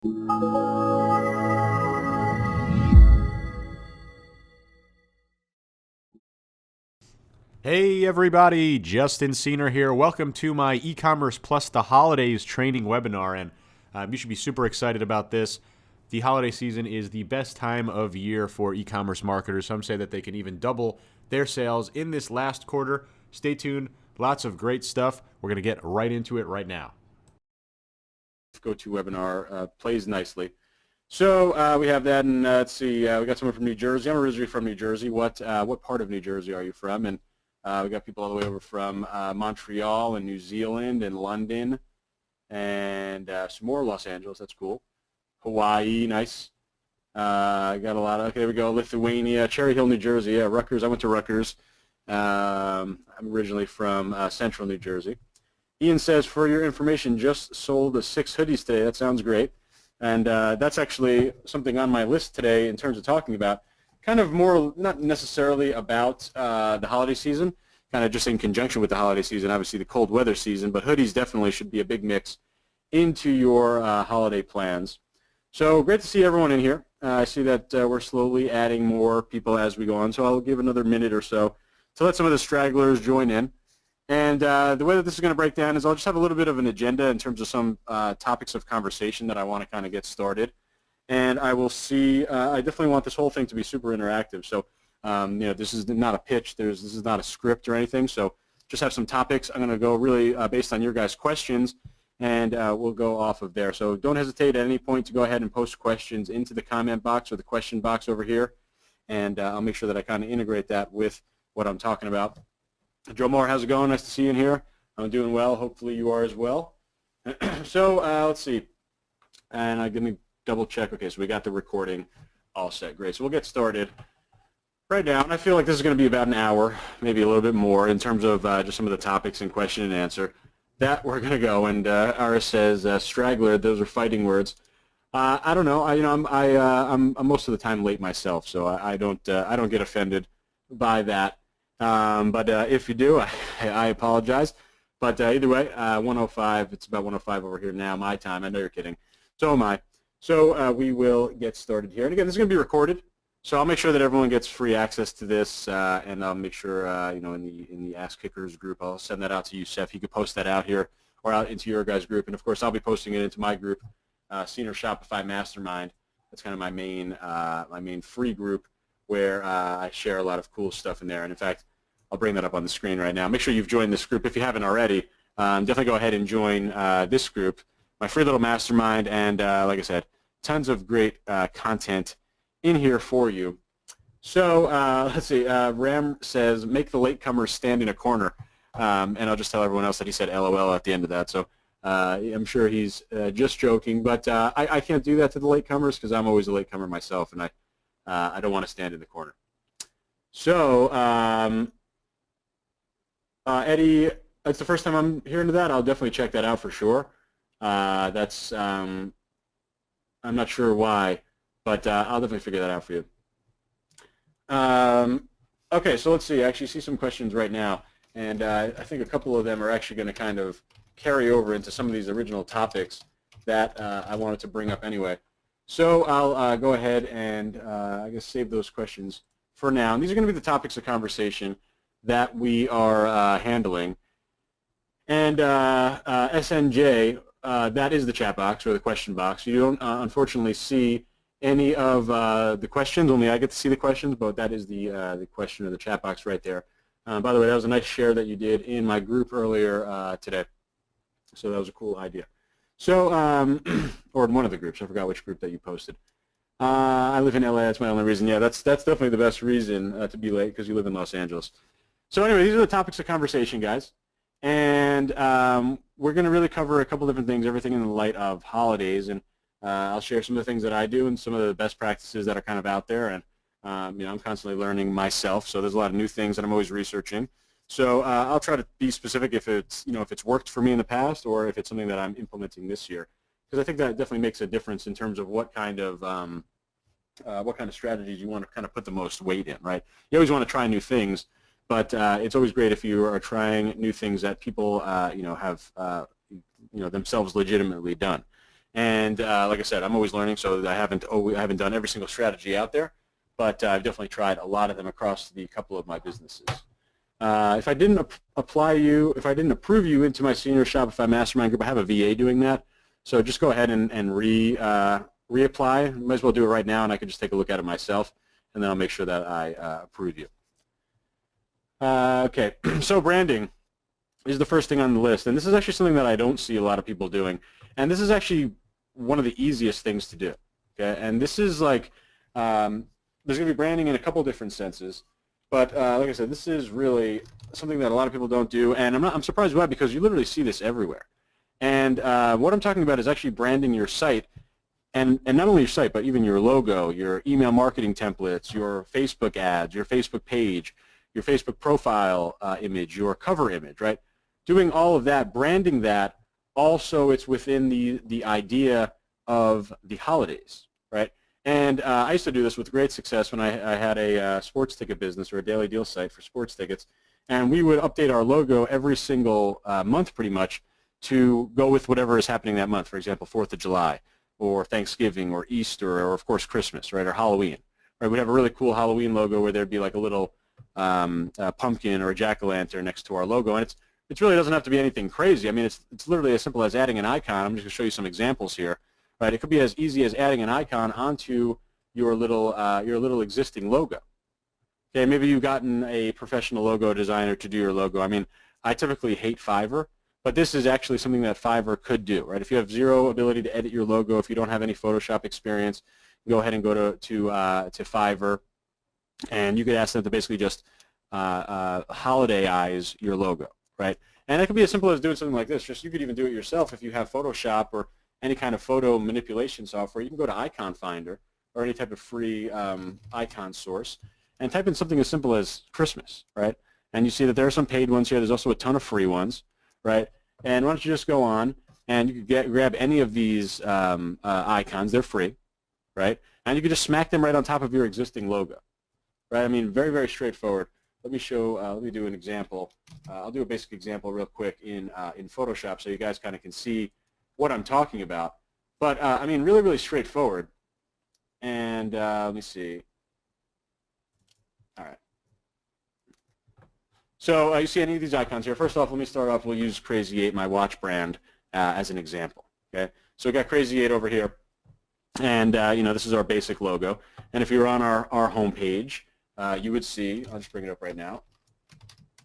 Hey everybody, Justin Cener here. Welcome to my e-commerce plus the holidays training webinar, and you should be super excited about this. The holiday season is the best time of year for e-commerce marketers. Some say that they can even double their sales in this last quarter. Stay tuned. Lots of great stuff. We're going to get right into it right now. GoToWebinar plays nicely. So we have that, and let's see. We got someone from New Jersey. I'm originally from New Jersey. What part of New Jersey are you from? And we got people all the way over from Montreal and New Zealand and London and some more Los Angeles. That's cool. Hawaii, nice. Got a lot of, okay, there we go. Lithuania, Cherry Hill, New Jersey. Yeah, Rutgers. I went to Rutgers. I'm originally from central New Jersey. Ian says, for your information, just sold 6 hoodies today. That sounds great. And that's actually something on my list today in terms of talking about. Kind of more, not necessarily about the holiday season, kind of just in conjunction with the holiday season, obviously the cold weather season, but hoodies definitely should be a big mix into your holiday plans. So great to see everyone in here. I see that we're slowly adding more people as we go on, so I'll give another minute or so to let some of the stragglers join in. And the way that this is going to break down is I'll just have a little bit of an agenda in terms of some topics of conversation that I want to kind of get started. And I will see, I definitely want this whole thing to be super interactive. So, this is not a pitch. This is not a script or anything. So just have some topics. I'm going to go really based on your guys' questions, and we'll go off of there. So don't hesitate at any point to go ahead and post questions into the comment box or the question box over here. And I'll make sure that I kind of integrate that with what I'm talking about. Joe Moore, how's it going? Nice to see you in here. I'm doing well. Hopefully you are as well. So let's see. And I'm going to double check. Okay, so we got the recording all set. Great. So we'll get started right now. And I feel like this is going to be about an hour, maybe a little bit more in terms of just some of the topics and question and answer that we're going to go. And Ara says, straggler, those are fighting words. I don't know. I'm most of the time late myself, so I don't get offended by that. But if you do, I apologize. But either way, 105, it's about 105 over here now, my time. I know you're kidding. So am I. So we will get started here. And again, this is going to be recorded, so I'll make sure that everyone gets free access to this, and I'll make sure, in the Ask Kickers group, I'll send that out to you, Seth. You could post that out here or out into your guys' group. And, of course, I'll be posting it into my group, Cener Shopify Mastermind. That's kind of my main free group where I share a lot of cool stuff in there. And, in fact, I'll bring that up on the screen right now. Make sure you've joined this group if you haven't already. Definitely go ahead and join this group, my free little mastermind, and like I said, tons of great content in here for you. So let's see. Ram says, make the latecomers stand in a corner. And I'll just tell everyone else that he said LOL at the end of that. So I'm sure he's just joking, but I can't do that to the latecomers because I'm always a latecomer myself, and I don't want to stand in the corner. So Eddie, it's the first time I'm hearing of that. I'll definitely check that out for sure. That's I'm not sure why, but I'll definitely figure that out for you. Okay, so let's see. I actually see some questions right now, and I think a couple of them are actually going to kind of carry over into some of these original topics that I wanted to bring up anyway. So I'll go ahead and I guess save those questions for now. And these are going to be the topics of conversation that we are handling. And SNJ, that is the chat box or the question box. You don't unfortunately see any of the questions. Only I get to see the questions, but that is the question or the chat box right there. By the way, that was a nice share that you did in my group earlier today. So that was a cool idea. So, or in one of the groups, I forgot which group that you posted. I live in LA, that's my only reason. Yeah, that's definitely the best reason to be late, because you live in Los Angeles. So anyway, these are the topics of conversation, guys. And we're going to really cover a couple different things, everything in the light of holidays. And I'll share some of the things that I do and some of the best practices that are kind of out there. And I'm constantly learning myself, so there's a lot of new things that I'm always researching. So I'll try to be specific if it's worked for me in the past or if it's something that I'm implementing this year, because I think that definitely makes a difference in terms of what kind of strategies you want to kind of put the most weight in, right? You always want to try new things, but it's always great if you are trying new things that people have themselves legitimately done. And like I said, I'm always learning, so I haven't done every single strategy out there, but I've definitely tried a lot of them across the couple of my businesses. If I didn't approve you into my Cener Shopify Mastermind group, I have a VA doing that. So just go ahead and reapply. Might as well do it right now, and I can just take a look at it myself, and then I'll make sure that I approve you. Okay, so branding is the first thing on the list, and this is actually something that I don't see a lot of people doing, and this is actually one of the easiest things to do. Okay, and this is like there's going to be branding in a couple different senses, but like I said, this is really something that a lot of people don't do, and I'm surprised why, because you literally see this everywhere. And what I'm talking about is actually branding your site, and not only your site, but even your logo, your email marketing templates, your Facebook ads, your Facebook page, your Facebook profile image, your cover image, right? Doing all of that, branding that, also it's within the idea of the holidays, right? And I used to do this with great success when I had a sports ticket business or a daily deal site for sports tickets, and we would update our logo every single month pretty much to go with whatever is happening that month. For example, 4th of July or Thanksgiving or Easter or, of course, Christmas, right, or Halloween. Right? We'd have a really cool Halloween logo where there'd be like a little pumpkin or a jack-o'-lantern next to our logo, and it really doesn't have to be anything crazy. I mean, it's literally as simple as adding an icon. I'm just going to show you some examples here. Right? It could be as easy as adding an icon onto your little existing logo. Okay, maybe you've gotten a professional logo designer to do your logo. I mean, I typically hate Fiverr, but this is actually something that Fiverr could do. Right? If you have zero ability to edit your logo, if you don't have any Photoshop experience, go ahead and go to Fiverr, and you could ask them to basically just holidayize your logo. Right? And it could be as simple as doing something like this. Just you could even do it yourself if you have Photoshop or any kind of photo manipulation software. You can go to Icon Finder or any type of free icon source and type in something as simple as Christmas, right? And you see that there are some paid ones here. There's also a ton of free ones, right? And why don't you just go on and you can grab any of these icons. They're free, right? And you can just smack them right on top of your existing logo, right? I mean, very, very straightforward. Let me show. Let me do an example. I'll do a basic example real quick in Photoshop so you guys kind of can see what I'm talking about. But I mean, really, really straightforward. And let me see. All right. So you see any of these icons here. First off, let me start off. We'll use Crazy 8, my watch brand, as an example. Okay. So we got Crazy 8 over here, and you know, this is our basic logo. And if you're on our home page, you would see. I'll just bring it up right now.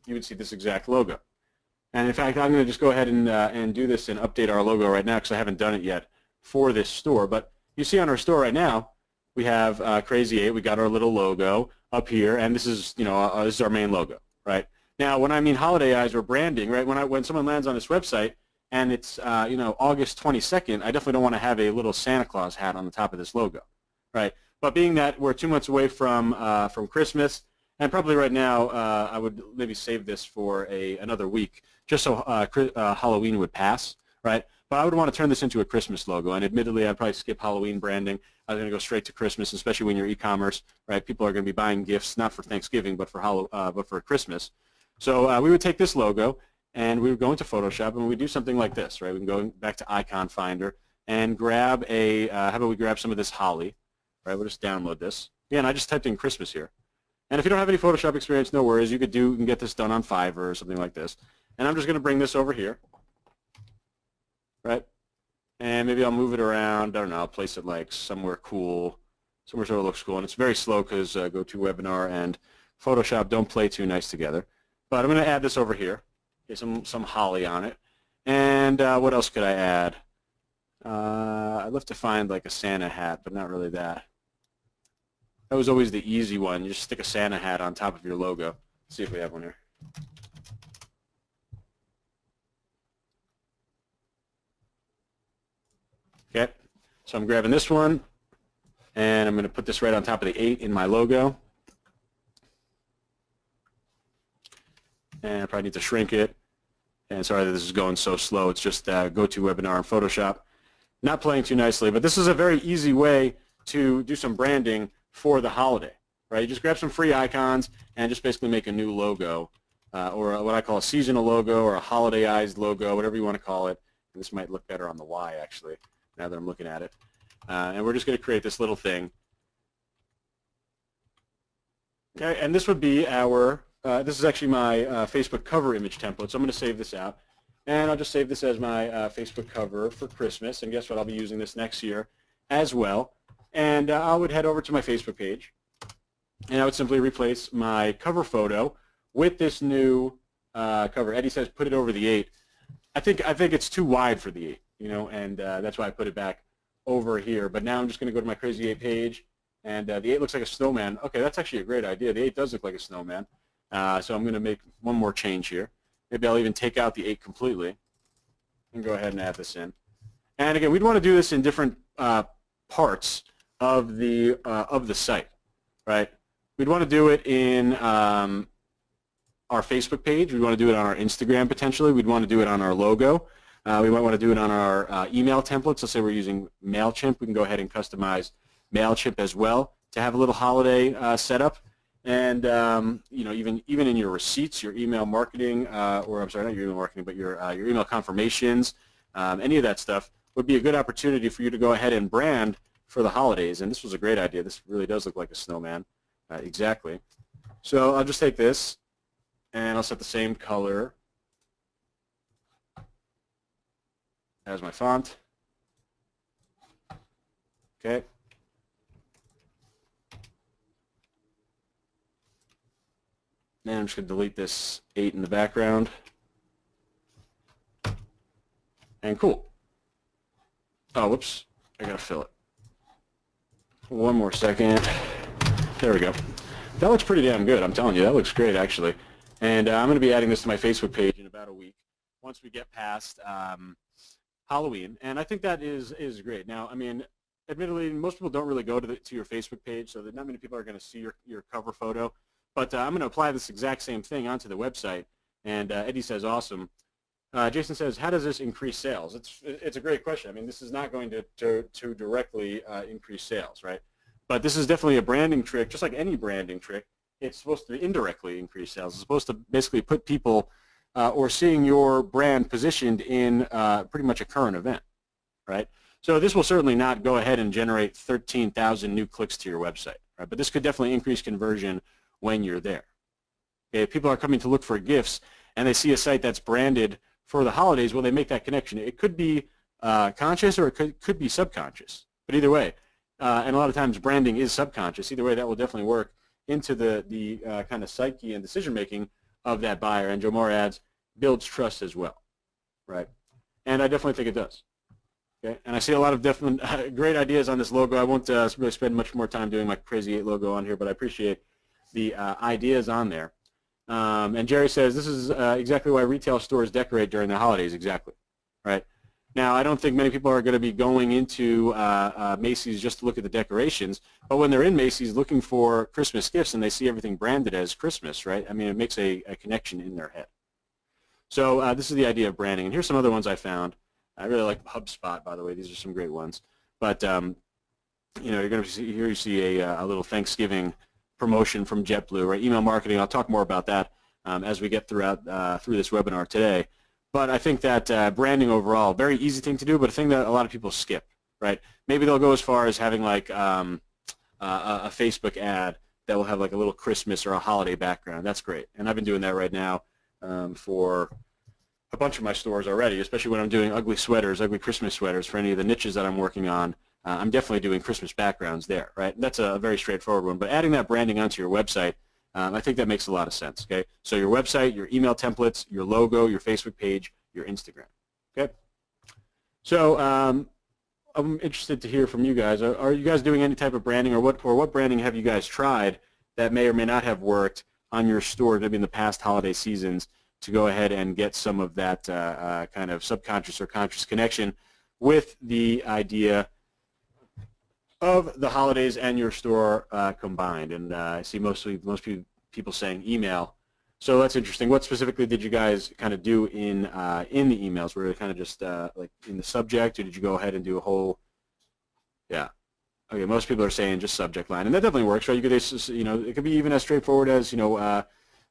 You would see this exact logo. And in fact, I'm going to just go ahead and do this and update our logo right now because I haven't done it yet for this store. But you see on our store right now, we have Crazy 8. We got our little logo up here, and this is, you know, this is our main logo, right? Now, when I mean holidayize or branding, right? When someone lands on this website and it's you know, August 22nd, I definitely don't want to have a little Santa Claus hat on the top of this logo, right? But being that we're 2 months away from Christmas, and probably right now, I would maybe save this for another week, just so Halloween would pass, right? But I would want to turn this into a Christmas logo, and admittedly, I'd probably skip Halloween branding. I was going to go straight to Christmas, especially when you're e-commerce, right? People are going to be buying gifts not for Thanksgiving, but for Christmas. So we would take this logo, and we would go into Photoshop, and we would do something like this, right? We can go back to Icon Finder and grab how about we grab some of this holly, right? We'll just download this. Again, I just typed in Christmas here. And if you don't have any Photoshop experience, no worries. You can get this done on Fiverr or something like this. And I'm just going to bring this over here, right? And maybe I'll move it around. I don't know. I'll place it like somewhere cool, somewhere sort of looks cool. And it's very slow because GoToWebinar and Photoshop don't play too nice together. But I'm going to add this over here. Get some holly on it. And what else could I add? I'd love to find like a Santa hat, but not really that. That was always the easy one. You just stick a Santa hat on top of your logo. Let's see if we have one here. Okay, so I'm grabbing this one, and I'm going to put this right on top of the 8 in my logo. And I probably need to shrink it. And sorry that this is going so slow. It's just GoToWebinar and Photoshop. Not playing too nicely, but this is a very easy way to do some branding for the holiday, right? You just grab some free icons and just basically make a new logo, or what I call a seasonal logo or a holidayized logo, whatever you want to call it. And this might look better on the Y, actually. now that I'm looking at it. And we're just going to create this little thing. Okay, and this would be our, this is actually my Facebook cover image template, so I'm going to save this out. And I'll just save this as my Facebook cover for Christmas, and guess what, I'll be using this next year as well. And I would head over to my Facebook page, and I would simply replace my cover photo with this new cover. Eddie says put it over the 8. I think it's too wide for the 8, you know, and that's why I put it back over here. But now I'm just going to go to my Crazy 8 page, and the 8 looks like a snowman. Okay, that's actually a great idea. The 8 does look like a snowman. So I'm going to make one more change here. Maybe I'll even take out the 8 completely and go ahead and add this in. And again, we'd want to do this in different parts of the site, right? We'd want to do it in our Facebook page. We'd want to do it on our Instagram potentially. We'd want to do it on our logo. We might want to do it on our email templates. Let's say we're using MailChimp. We can go ahead and customize MailChimp as well to have a little holiday setup. And you know, even in your receipts, your email marketing, or I'm sorry, not your email marketing, but your email confirmations, any of that stuff would be a good opportunity for you to go ahead and brand for the holidays. And this was a great idea. This really does look like a snowman, exactly. So I'll just take this, and I'll set the same color as my font. Okay. And I'm just going to delete this 8 in the background. And cool. Oh, whoops. I got to fill it. One more second. There we go. That looks pretty damn good. I'm telling you, that looks great, actually. And I'm going to be adding this to my Facebook page in about a week once we get past Halloween. And I think that is great. Now, I mean, admittedly, most people don't really go to your Facebook page, so that not many people are going to see your cover photo. But I'm going to apply this exact same thing onto the website. And Eddie says, awesome. Jason says, how does this increase sales? It's a great question. I mean, this is not going to directly increase sales, right? But this is definitely a branding trick, just like any branding trick. It's supposed to indirectly increase sales. It's supposed to basically put people or seeing your brand positioned in pretty much a current event, right? So this will certainly not go ahead and generate 13,000 new clicks to your website, right? But this could definitely increase conversion when you're there. Okay, if people are coming to look for gifts and they see a site that's branded for the holidays, well, they make that connection. It could be conscious or it could be subconscious, but either way, and a lot of times branding is subconscious. Either way, that will definitely work into the kind of psyche and decision-making of that buyer, and Jomar adds, builds trust as well, right? And I definitely think it does. Okay, and I see a lot of different great ideas on this logo. I won't really spend much more time doing my Crazy 8 logo on here, but I appreciate the ideas on there. And Jerry says, this is exactly why retail stores decorate during the holidays, exactly, right? Now, I don't think many people are going to be going into Macy's just to look at the decorations, but when they're in Macy's looking for Christmas gifts and they see everything branded as Christmas, right? I mean, it makes a connection in their head. So this is the idea of branding. And here's some other ones I found. I really like HubSpot, by the way. These are some great ones. But, you know, you're going to see, here you see a little Thanksgiving promotion from JetBlue, right? Email marketing. I'll talk more about that as we get through this webinar today. But I think that branding overall, very easy thing to do, but a thing that a lot of people skip, right? Maybe they'll go as far as having like a Facebook ad that will have like a little Christmas or a holiday background. That's great. And I've been doing that right now for a bunch of my stores already, especially when I'm doing ugly sweaters, ugly Christmas sweaters for any of the niches that I'm working on. I'm definitely doing Christmas backgrounds there, right? That's a very straightforward one. But adding that branding onto your website, I think that makes a lot of sense, okay? So your website, your email templates, your logo, your Facebook page, your Instagram, okay? So I'm interested to hear from you guys. Are you guys doing any type of branding, or what branding have you guys tried that may or may not have worked on your store, maybe in the past holiday seasons, to go ahead and get some of that kind of subconscious or conscious connection with the idea of the holidays and your store combined? And I see most people saying email. So that's interesting. What specifically did you guys kind of do in the emails? Were it kind of just like in the subject, or did you go ahead and do a whole? Yeah. Okay. Most people are saying just subject line, and that definitely works, right? You could, you know, it could be even as straightforward as you know,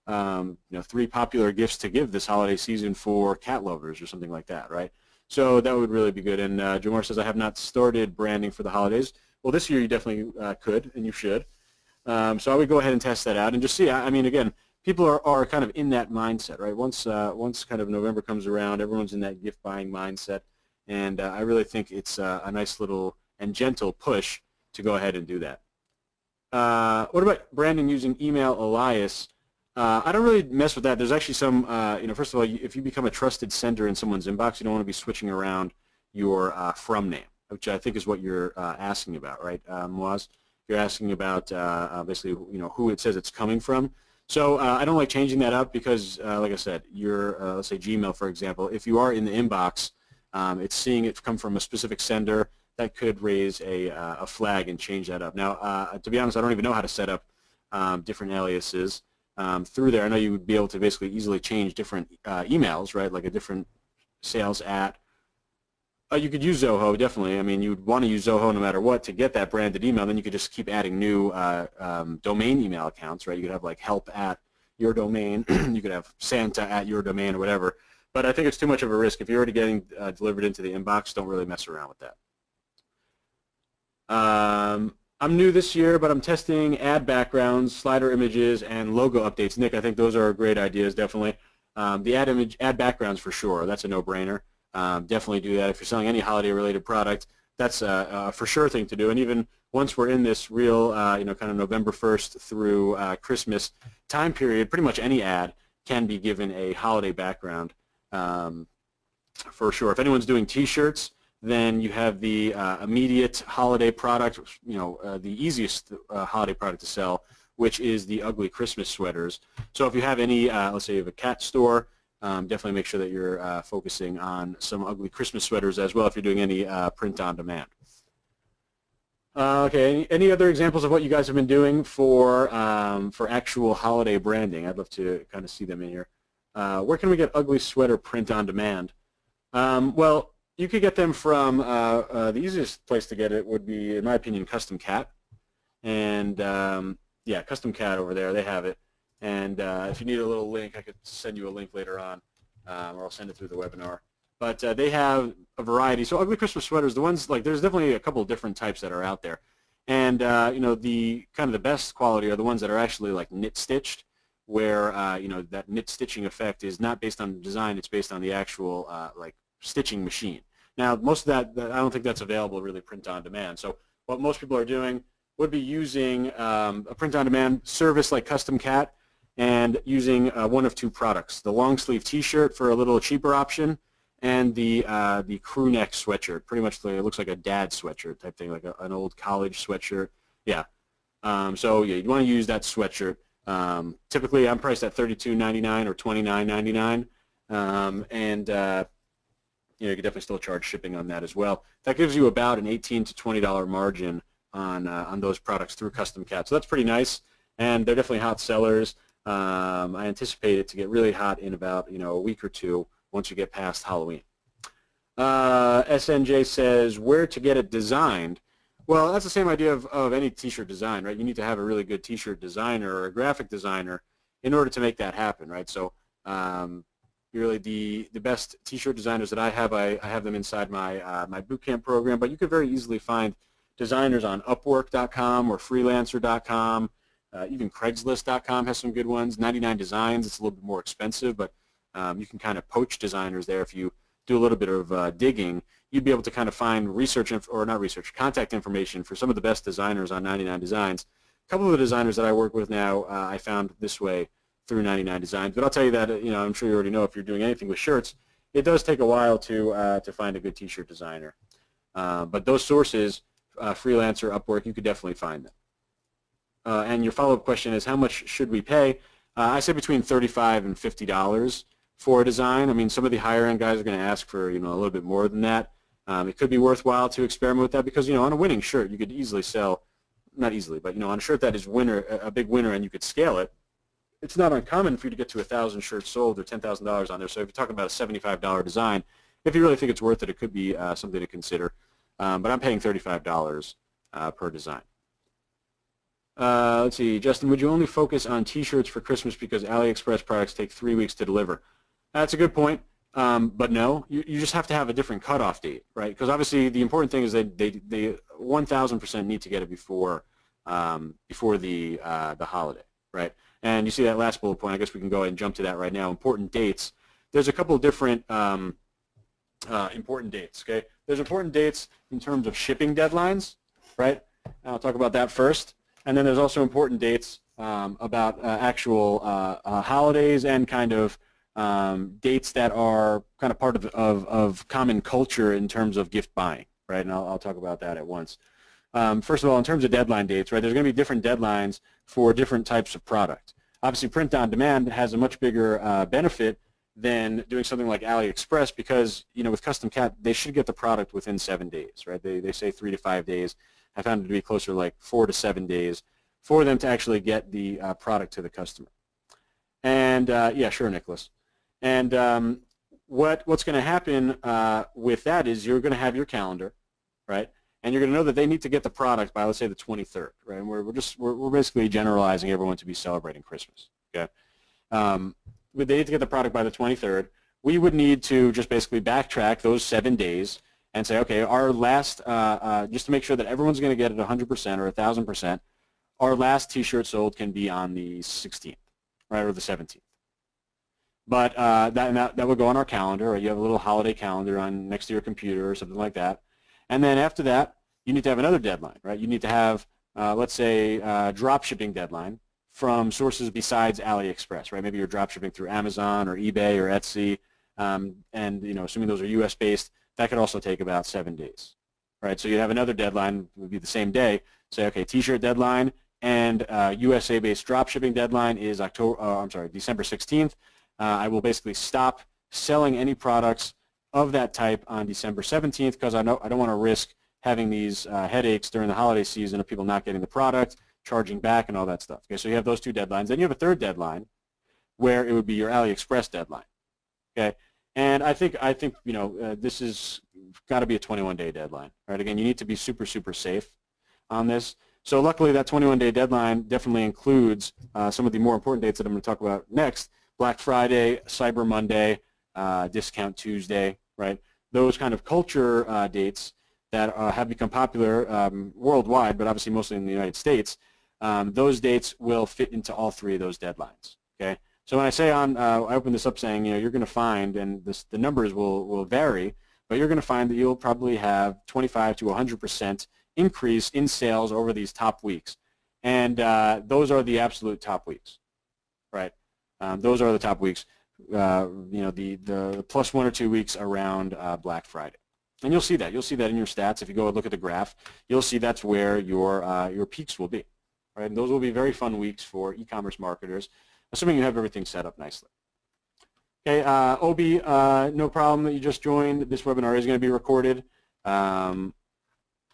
3 popular gifts to give this holiday season for cat lovers or something like that, right? So that would really be good. And Jamar says, I have not started branding for the holidays. Well, this year you definitely could, and you should. So I would go ahead and test that out and just see. I mean, again, people are kind of in that mindset, right? Once kind of November comes around, everyone's in that gift buying mindset, and I really think it's a nice little and gentle push to go ahead and do that. What about branding using email alias? I don't really mess with that. There's actually some, first of all, if you become a trusted sender in someone's inbox, you don't want to be switching around your from name, which I think is what you're asking about, right, Moaz? You're asking about basically, who it says it's coming from. So I don't like changing that up because, like I said, your let's say Gmail, for example, if you are in the inbox, it's seeing it come from a specific sender, that could raise a flag and change that up. Now, to be honest, I don't even know how to set up different aliases through there. I know you would be able to basically easily change different emails, right, like a different sales at. You could use Zoho, definitely. I mean, you would want to use Zoho no matter what to get that branded email. Then you could just keep adding new domain email accounts, right? You could have like help at your domain. You could have Santa at your domain or whatever. But I think it's too much of a risk. If you're already getting delivered into the inbox, don't really mess around with that. I'm new this year, but I'm testing ad backgrounds, slider images, and logo updates. Nick, I think those are great ideas, definitely. The ad backgrounds for sure. That's a no-brainer. Definitely do that. If you're selling any holiday-related product, that's a for sure thing to do. And even once we're in this real, kind of November 1st through Christmas time period, pretty much any ad can be given a holiday background for sure. If anyone's doing T-shirts, then you have the immediate holiday product, the easiest holiday product to sell, which is the ugly Christmas sweaters. So if you have any, let's say you have a cat store, definitely make sure that you're focusing on some ugly Christmas sweaters as well if you're doing any print on demand. Okay, any other examples of what you guys have been doing for actual holiday branding? I'd love to kind of see them in here. Where can we get ugly sweater print on demand? Well, you could get them from, the easiest place to get it would be, in my opinion, Custom Cat. And yeah, Custom Cat over there, they have it. And if you need a little link, I could send you a link later on, or I'll send it through the webinar. But they have a variety. So ugly Christmas sweaters, the ones, like, there's definitely a couple of different types that are out there. And, the kind of the best quality are the ones that are actually, like, knit-stitched, where, that knit-stitching effect is not based on design, it's based on the actual, like, stitching machine. Now, most of that, I don't think that's available really print on demand. So what most people are doing would be using a print on demand service like Custom Cat and using one of two products: the long sleeve T-shirt for a little cheaper option, and the crew neck sweatshirt. Pretty much, it looks like a dad sweatshirt type thing, like an old college sweatshirt. Yeah. So yeah, you want to use that sweatshirt. Typically, I'm priced at $32.99 or $29.99, and you can definitely still charge shipping on that as well. That gives you about an $18 to $20 margin on those products through Custom Cat. So that's pretty nice, and they're definitely hot sellers. I anticipate it to get really hot in about a week or two once you get past Halloween. SNJ says, where to get it designed? Well, that's the same idea of any T-shirt design, right? You need to have a really good T-shirt designer or a graphic designer in order to make that happen, right? So really the best T-shirt designers that I have them inside my my Bootcamp program, but you could very easily find designers on Upwork.com or Freelancer.com. Even Craigslist.com has some good ones. 99 Designs, it's a little bit more expensive, but you can kind of poach designers there. If you do a little bit of digging, you'd be able to kind of find contact information for some of the best designers on 99 Designs. A couple of the designers that I work with now, I found this way through 99 Designs. But I'll tell you that, I'm sure you already know, if you're doing anything with shirts, it does take a while to find a good T-shirt designer. But those sources, Freelancer, Upwork, you could definitely find them. And your follow-up question is, how much should we pay? I say between $35 and $50 for a design. I mean, some of the higher-end guys are going to ask for a little bit more than that. It could be worthwhile to experiment with that because on a winning shirt you could easily sell, not easily, but on a shirt that is a big winner and you could scale it. It's not uncommon for you to get to 1,000 shirts sold or $10,000 on there. So if you're talking about a $75 design, if you really think it's worth it, it could be something to consider. But I'm paying $35 per design. Let's see, Justin, would you only focus on T-shirts for Christmas because AliExpress products take 3 weeks to deliver? That's a good point. But no, you just have to have a different cutoff date, right? Because obviously the important thing is that they 1,000% need to get it before the holiday, right? And you see that last bullet point. I guess we can go ahead and jump to that right now. Important dates. There's a couple of different important dates. Okay, there's important dates in terms of shipping deadlines, right? I'll talk about that first, and then there's also important dates about actual holidays and kind of dates that are kind of part of common culture in terms of gift buying, right? And I'll talk about that at once. First of all, in terms of deadline dates, right, there's going to be different deadlines for different types of product. Obviously, print on demand has a much bigger benefit than doing something like AliExpress because, with Custom Cat, they should get the product within 7 days, right? They say 3 to 5 days. I found it to be closer to like 4 to 7 days for them to actually get the product to the customer. And yeah, sure, Nicholas. And what's going to happen with that is you're going to have your calendar, right? And you're going to know that they need to get the product by, let's say, the 23rd, right? And we're basically generalizing everyone to be celebrating Christmas, okay? But they need to get the product by the 23rd. We would need to just basically backtrack those 7 days and say, okay, our last, just to make sure that everyone's going to get it 100% or 1,000%, our last T-shirt sold can be on the 16th, right, or the 17th. But that would go on our calendar, or you have a little holiday calendar on next to your computer or something like that. And then after that, you need to have another deadline, right? You need to have, let's say, a drop shipping deadline from sources besides AliExpress, right? Maybe you're drop shipping through Amazon or eBay or Etsy, and assuming those are U.S. based, that could also take about 7 days, right? So you have another deadline, would be the same day. Say, okay, T-shirt deadline and USA based drop shipping deadline is December 16th. I will basically stop selling any products of that type on December 17th because I don't want to risk having these headaches during the holiday season of people not getting the product, charging back, and all that stuff. Okay, so you have those 2 deadlines. Then you have a third deadline where it would be your AliExpress deadline. Okay, and I think this has got to be a 21-day deadline. Right? Again, you need to be super, super safe on this. So luckily, that 21-day deadline definitely includes some of the more important dates that I'm going to talk about next: Black Friday, Cyber Monday, Discount Tuesday. Right? Those kind of culture dates that have become popular worldwide, but obviously mostly in the United States. Those dates will fit into all 3 of those deadlines. Okay, so when I say I open this up saying you're going to find, and the numbers will vary, but you're going to find that you'll probably have 25 to 100% increase in sales over these top weeks, and those are the absolute top weeks, right? Those are the top weeks. The plus 1 or 2 weeks around Black Friday. And you'll see that. You'll see that in your stats. If you go and look at the graph, you'll see that's where your peaks will be. Right? And those will be very fun weeks for e-commerce marketers, assuming you have everything set up nicely. Okay, Obi, no problem that you just joined. This webinar is going to be recorded. I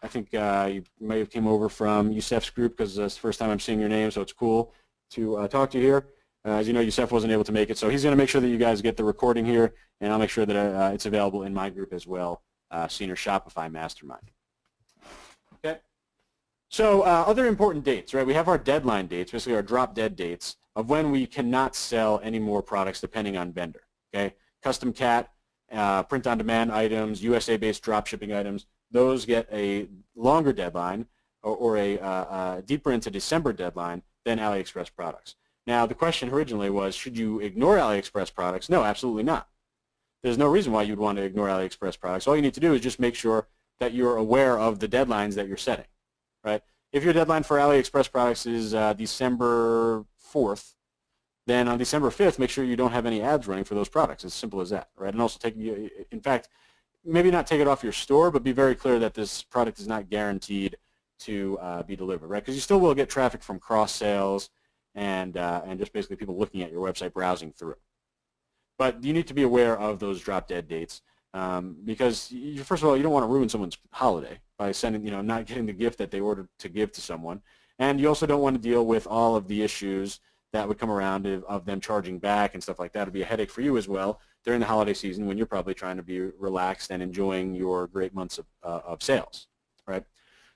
think you may have came over from Youssef's group because it's the first time I'm seeing your name, so it's cool to talk to you here. As you know, Youssef wasn't able to make it, so he's going to make sure that you guys get the recording here, and I'll make sure that it's available in my group as well. Cener Shopify Mastermind. Okay. So other important dates, right? We have our deadline dates, basically our drop dead dates of when we cannot sell any more products depending on vendor. Okay. Custom Cat, print on demand items, USA based drop shipping items, those get a longer deadline or a deeper into December deadline than AliExpress products. Now the question originally was, should you ignore AliExpress products? No, absolutely not. There's no reason why you'd want to ignore AliExpress products. All you need to do is just make sure that you're aware of the deadlines that you're setting, right? If your deadline for AliExpress products is December 4th, then on December 5th, make sure you don't have any ads running for those products. It's simple as that, right? And also in fact, maybe not take it off your store, but be very clear that this product is not guaranteed to be delivered, right? Because you still will get traffic from cross sales and just basically people looking at your website, browsing through. But you need to be aware of those drop dead dates because first of all, you don't want to ruin someone's holiday by sending, not getting the gift that they ordered to give to someone, and you also don't want to deal with all of the issues that would come around of them charging back and stuff like that. It'd be a headache for you as well during the holiday season when you're probably trying to be relaxed and enjoying your great months of sales, right?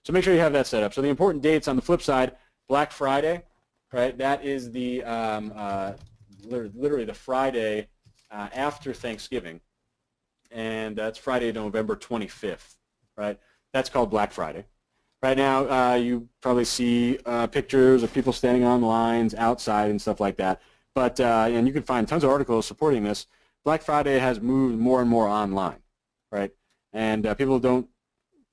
So make sure you have that set up. So the important dates on the flip side, Black Friday, right? That is the literally the Friday after Thanksgiving, and that's Friday, November 25th, right? That's called Black Friday. Right now, you probably see pictures of people standing on lines outside and stuff like that. But and you can find tons of articles supporting this. Black Friday has moved more and more online, right? And people don't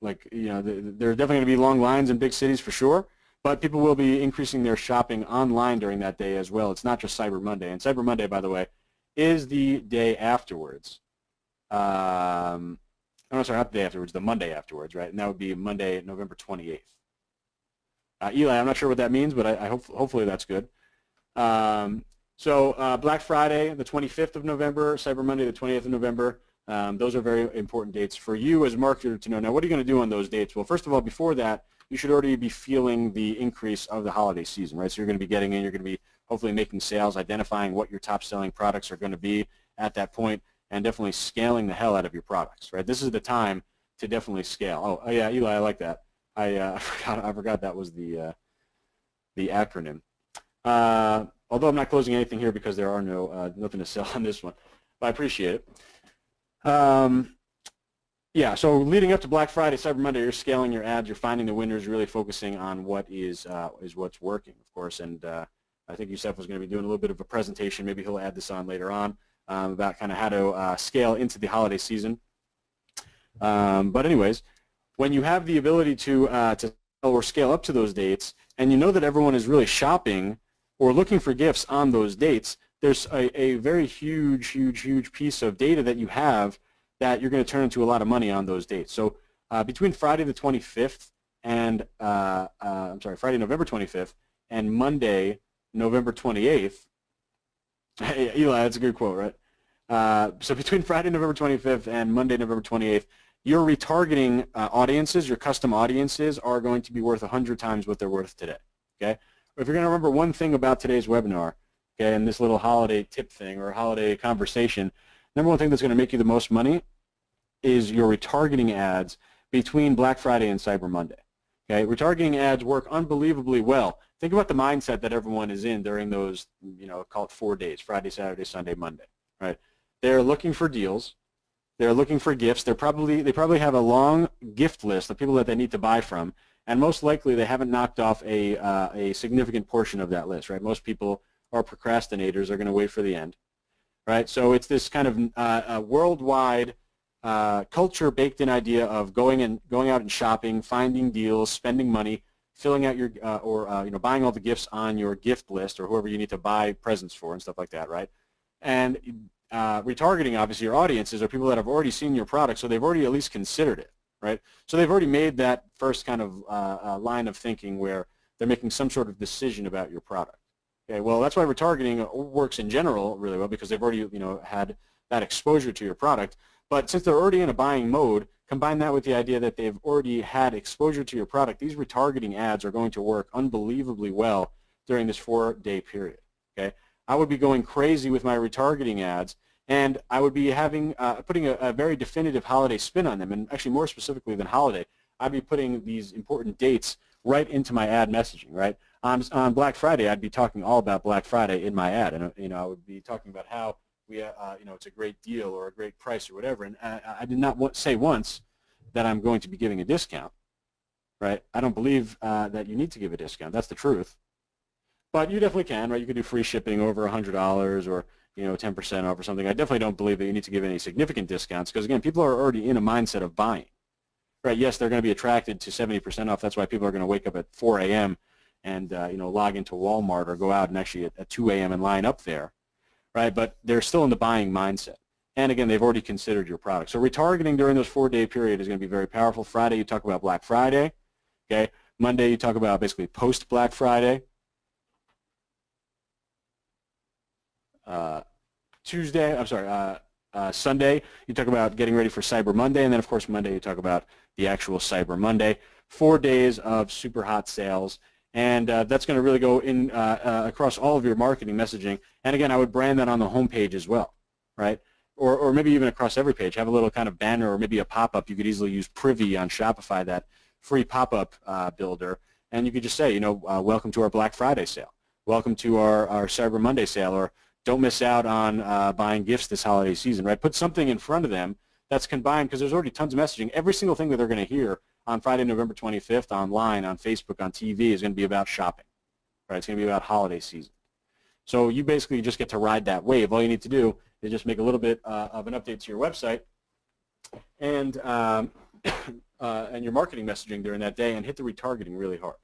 like, there are definitely going to be long lines in big cities for sure. But people will be increasing their shopping online during that day as well. It's not just Cyber Monday. And Cyber Monday, by the way, is the day afterwards. I'm sorry, not the day afterwards, the Monday afterwards, right? And that would be Monday, November 28th. Eli, I'm not sure what that means, but I hope hopefully that's good. So Black Friday, the 25th of November, Cyber Monday, the 20th of November. Those are very important dates for you as a marketer to know. Now, what are you going to do on those dates? Well, first of all, before that, you should already be feeling the increase of the holiday season, right? So you're going to be getting in, you're going to be hopefully making sales, identifying what your top selling products are going to be at that point, and definitely scaling the hell out of your products, right? This is the time to definitely scale. Oh yeah, Eli, I like that. I forgot that was the acronym. Although I'm not closing anything here because there are nothing to sell on this one, but I appreciate it. Yeah, so leading up to Black Friday, Cyber Monday, you're scaling your ads, you're finding the winners, really focusing on what is what's working, of course. And I think Youssef was going to be doing a little bit of a presentation. Maybe he'll add this on later on about kind of how to scale into the holiday season. But anyways, when you have the ability to sell or scale up to those dates, and you know that everyone is really shopping or looking for gifts on those dates, there's a very huge piece of data that you have that you're going to turn into a lot of money on those dates. So between Friday the 25th and Friday November 25th and Monday November 28th. Hey, Eli, that's a good quote, right? So between Friday November 25th and Monday November 28th, your retargeting audiences, your custom audiences, are going to be worth 100 times what they're worth today. Okay. If you're going to remember one thing about today's webinar, okay, and this little holiday tip thing or holiday conversation, number one thing that's going to make you the most money is your retargeting ads between Black Friday and Cyber Monday. Okay, retargeting ads work unbelievably well. Think about the mindset that everyone is in during those, call it 4 days, Friday, Saturday, Sunday, Monday, right? They're looking for deals. They're looking for gifts. They probably have a long gift list of people that they need to buy from, and most likely they haven't knocked off a significant portion of that list, right? Most people are procrastinators, are going to wait for the end, right? So it's this kind of worldwide culture baked-in idea of going out and shopping, finding deals, spending money, filling out your buying all the gifts on your gift list or whoever you need to buy presents for and stuff like that, right? And retargeting, obviously, your audiences are people that have already seen your product, so they've already at least considered it, right? So they've already made that first kind of line of thinking where they're making some sort of decision about your product. Okay, well, that's why retargeting works in general really well, because they've already had that exposure to your product. But since they're already in a buying mode, combine that with the idea that they've already had exposure to your product, these retargeting ads are going to work unbelievably well during this 4-day period. Okay, I would be going crazy with my retargeting ads, and I would be having putting a very definitive holiday spin on them, and actually more specifically than holiday, I'd be putting these important dates right into my ad messaging, right? On Black Friday, I'd be talking all about Black Friday in my ad, and I would be talking about how it's a great deal or a great price or whatever. And I did not say once that I'm going to be giving a discount, right? I don't believe that you need to give a discount. That's the truth. But you definitely can, right? You can do free shipping over $100 or 10% off or something. I definitely don't believe that you need to give any significant discounts because, again, people are already in a mindset of buying, right? Yes, they're going to be attracted to 70% off. That's why people are going to wake up at 4 a.m. and log into Walmart or go out and actually at 2 a.m. and line up there. Right, but they're still in the buying mindset. And again, they've already considered your product. So retargeting during those 4-day period is going to be very powerful. Friday, you talk about Black Friday. Okay, Monday, you talk about basically post-Black Friday. Sunday, you talk about getting ready for Cyber Monday. And then, of course, Monday, you talk about the actual Cyber Monday. 4 days of super hot sales. And that's going to really go in across all of your marketing messaging. And again, I would brand that on the homepage as well, right? Or maybe even across every page. Have a little kind of banner or maybe a pop-up. You could easily use Privy on Shopify, that free pop-up builder. And you could just say, welcome to our Black Friday sale. Welcome to our Cyber Monday sale. Or don't miss out on buying gifts this holiday season, right? Put something in front of them that's combined, because there's already tons of messaging. Every single thing that they're going to hear on Friday, November 25th, online, on Facebook, on TV, is going to be about shopping, right? It's going to be about holiday season. So you basically just get to ride that wave. All you need to do is just make a little bit of an update to your website and your marketing messaging during that day, and hit the retargeting really hard.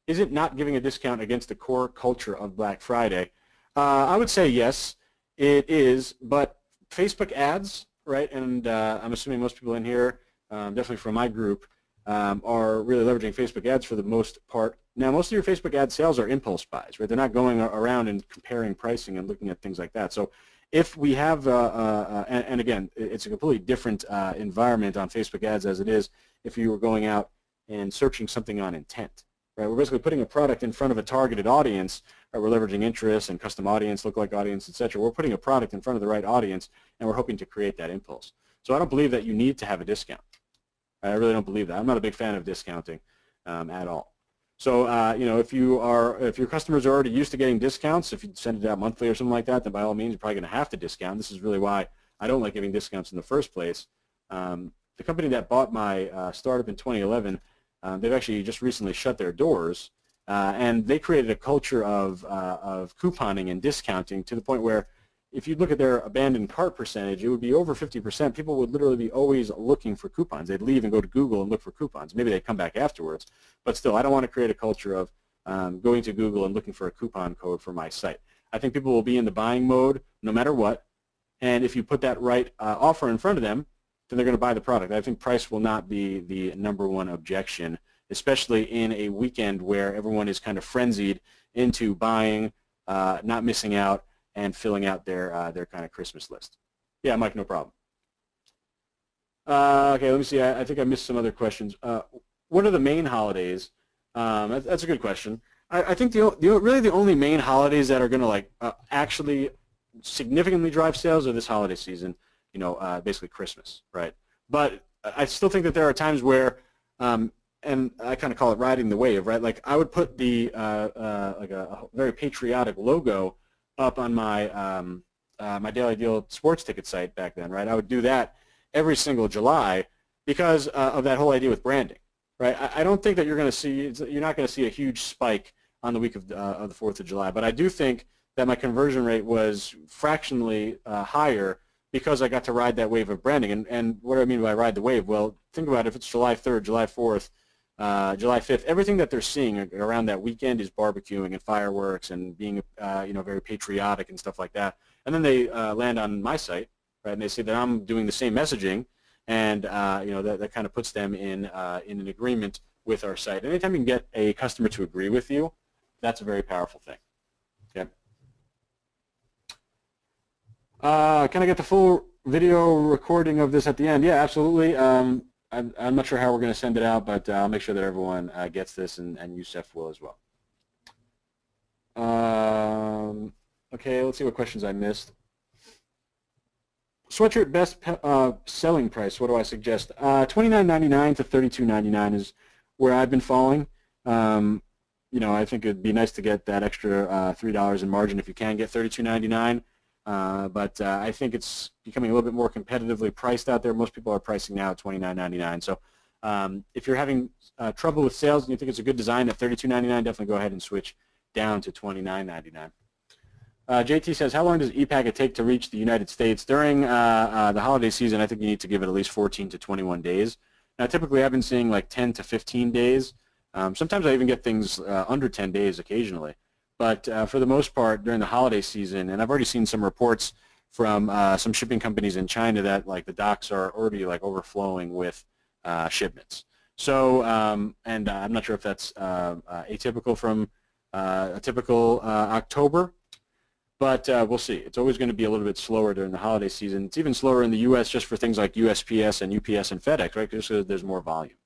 Is it not giving a discount against the core culture of Black Friday? I would say yes, it is, but Facebook ads, right, and I'm assuming most people in here, definitely from my group, are really leveraging Facebook ads for the most part. Now, most of your Facebook ad sales are impulse buys, right? They're not going around and comparing pricing and looking at things like that. So if we have, and again, it's a completely different environment on Facebook ads as it is if you were going out and searching something on intent, right? We're basically putting a product in front of a targeted audience, right? We're leveraging interests and custom audience, lookalike audience, etc. We're putting a product in front of the right audience, and we're hoping to create that impulse. So I don't believe that you need to have a discount. I really don't believe that. I'm not a big fan of discounting at all. So if your customers are already used to getting discounts, if you send it out monthly or something like that, then by all means you're probably going to have to discount. This is really why I don't like giving discounts in the first place. The company that bought my startup in 2011, they've actually just recently shut their doors, and they created a culture of couponing and discounting to the point where if you look at their abandoned cart percentage, it would be over 50%. People would literally be always looking for coupons. They'd leave and go to Google and look for coupons. Maybe they'd come back afterwards. But still, I don't want to create a culture of going to Google and looking for a coupon code for my site. I think people will be in the buying mode no matter what. And if you put that right offer in front of them, then they're going to buy the product. I think price will not be the number-one objection, especially in a weekend where everyone is kind of frenzied into buying, not missing out, and filling out their kind of Christmas list. Yeah, Mike, no problem. Okay, let me see. I think I missed some other questions. What are the main holidays? That's a good question. I think really the only main holidays that are going to actually significantly drive sales are this holiday season. Basically Christmas, right? But I still think that there are times where, and I kind of call it riding the wave, right? Like I would put the like a very patriotic logo up on my my Daily Deal sports ticket site back then, right? I would do that every single July because of that whole idea with branding, right? I don't think that you're not going to see a huge spike on the week of the 4th of July, but I do think that my conversion rate was fractionally higher because I got to ride that wave of branding. And what do I mean by ride the wave? Well, think about it. If it's July 3rd, July 4th, July 5th, everything that they're seeing around that weekend is barbecuing and fireworks and being, very patriotic and stuff like that. And then they land on my site, right? And they see that I'm doing the same messaging, and that kind of puts them in an agreement with our site. Anytime you can get a customer to agree with you, that's a very powerful thing. Okay. Can I get the full video recording of this at the end? Yeah, absolutely. I'm not sure how we're going to send it out, but I'll make sure that everyone gets this, and Youssef will as well. Okay, let's see what questions I missed. Sweatshirt best selling price, what do I suggest? $29.99 to $32.99 is where I've been falling. I think it'd be nice to get that extra $3 in margin if you can get $32.99. But I think it's becoming a little bit more competitively priced out there. Most people are pricing now at $29.99. So if you're having trouble with sales and you think it's a good design at $32.99, definitely go ahead and switch down to $29.99. JT says, how long does e-packet take to reach the United States? During the holiday season, I think you need to give it at least 14 to 21 days. Now, typically, I've been seeing like 10 to 15 days. Sometimes I even get things under 10 days occasionally. But for the most part, during the holiday season, and I've already seen some reports from some shipping companies in China that the docks are already overflowing with shipments. So, and I'm not sure if that's atypical from a typical October, but we'll see. It's always going to be a little bit slower during the holiday season. It's even slower in the U.S. just for things like USPS and UPS and FedEx, right? Just because there's more volume.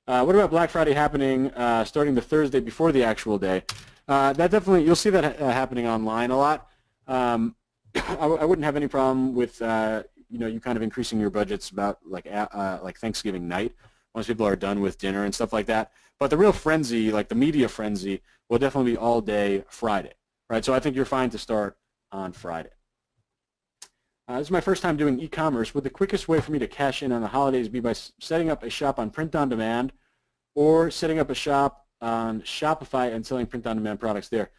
What about Black Friday happening starting the Thursday before the actual day? That definitely, you'll see that happening online a lot. I wouldn't have any problem with you kind of increasing your budgets about like Thanksgiving night once people are done with dinner and stuff like that. But the real frenzy, like the media frenzy, will definitely be all day Friday, right? So I think you're fine to start on Friday. This is my first time doing e-commerce. Would the quickest way for me to cash in on the holidays be by setting up a shop on print on demand or setting up a shop on Shopify and selling print on demand products there?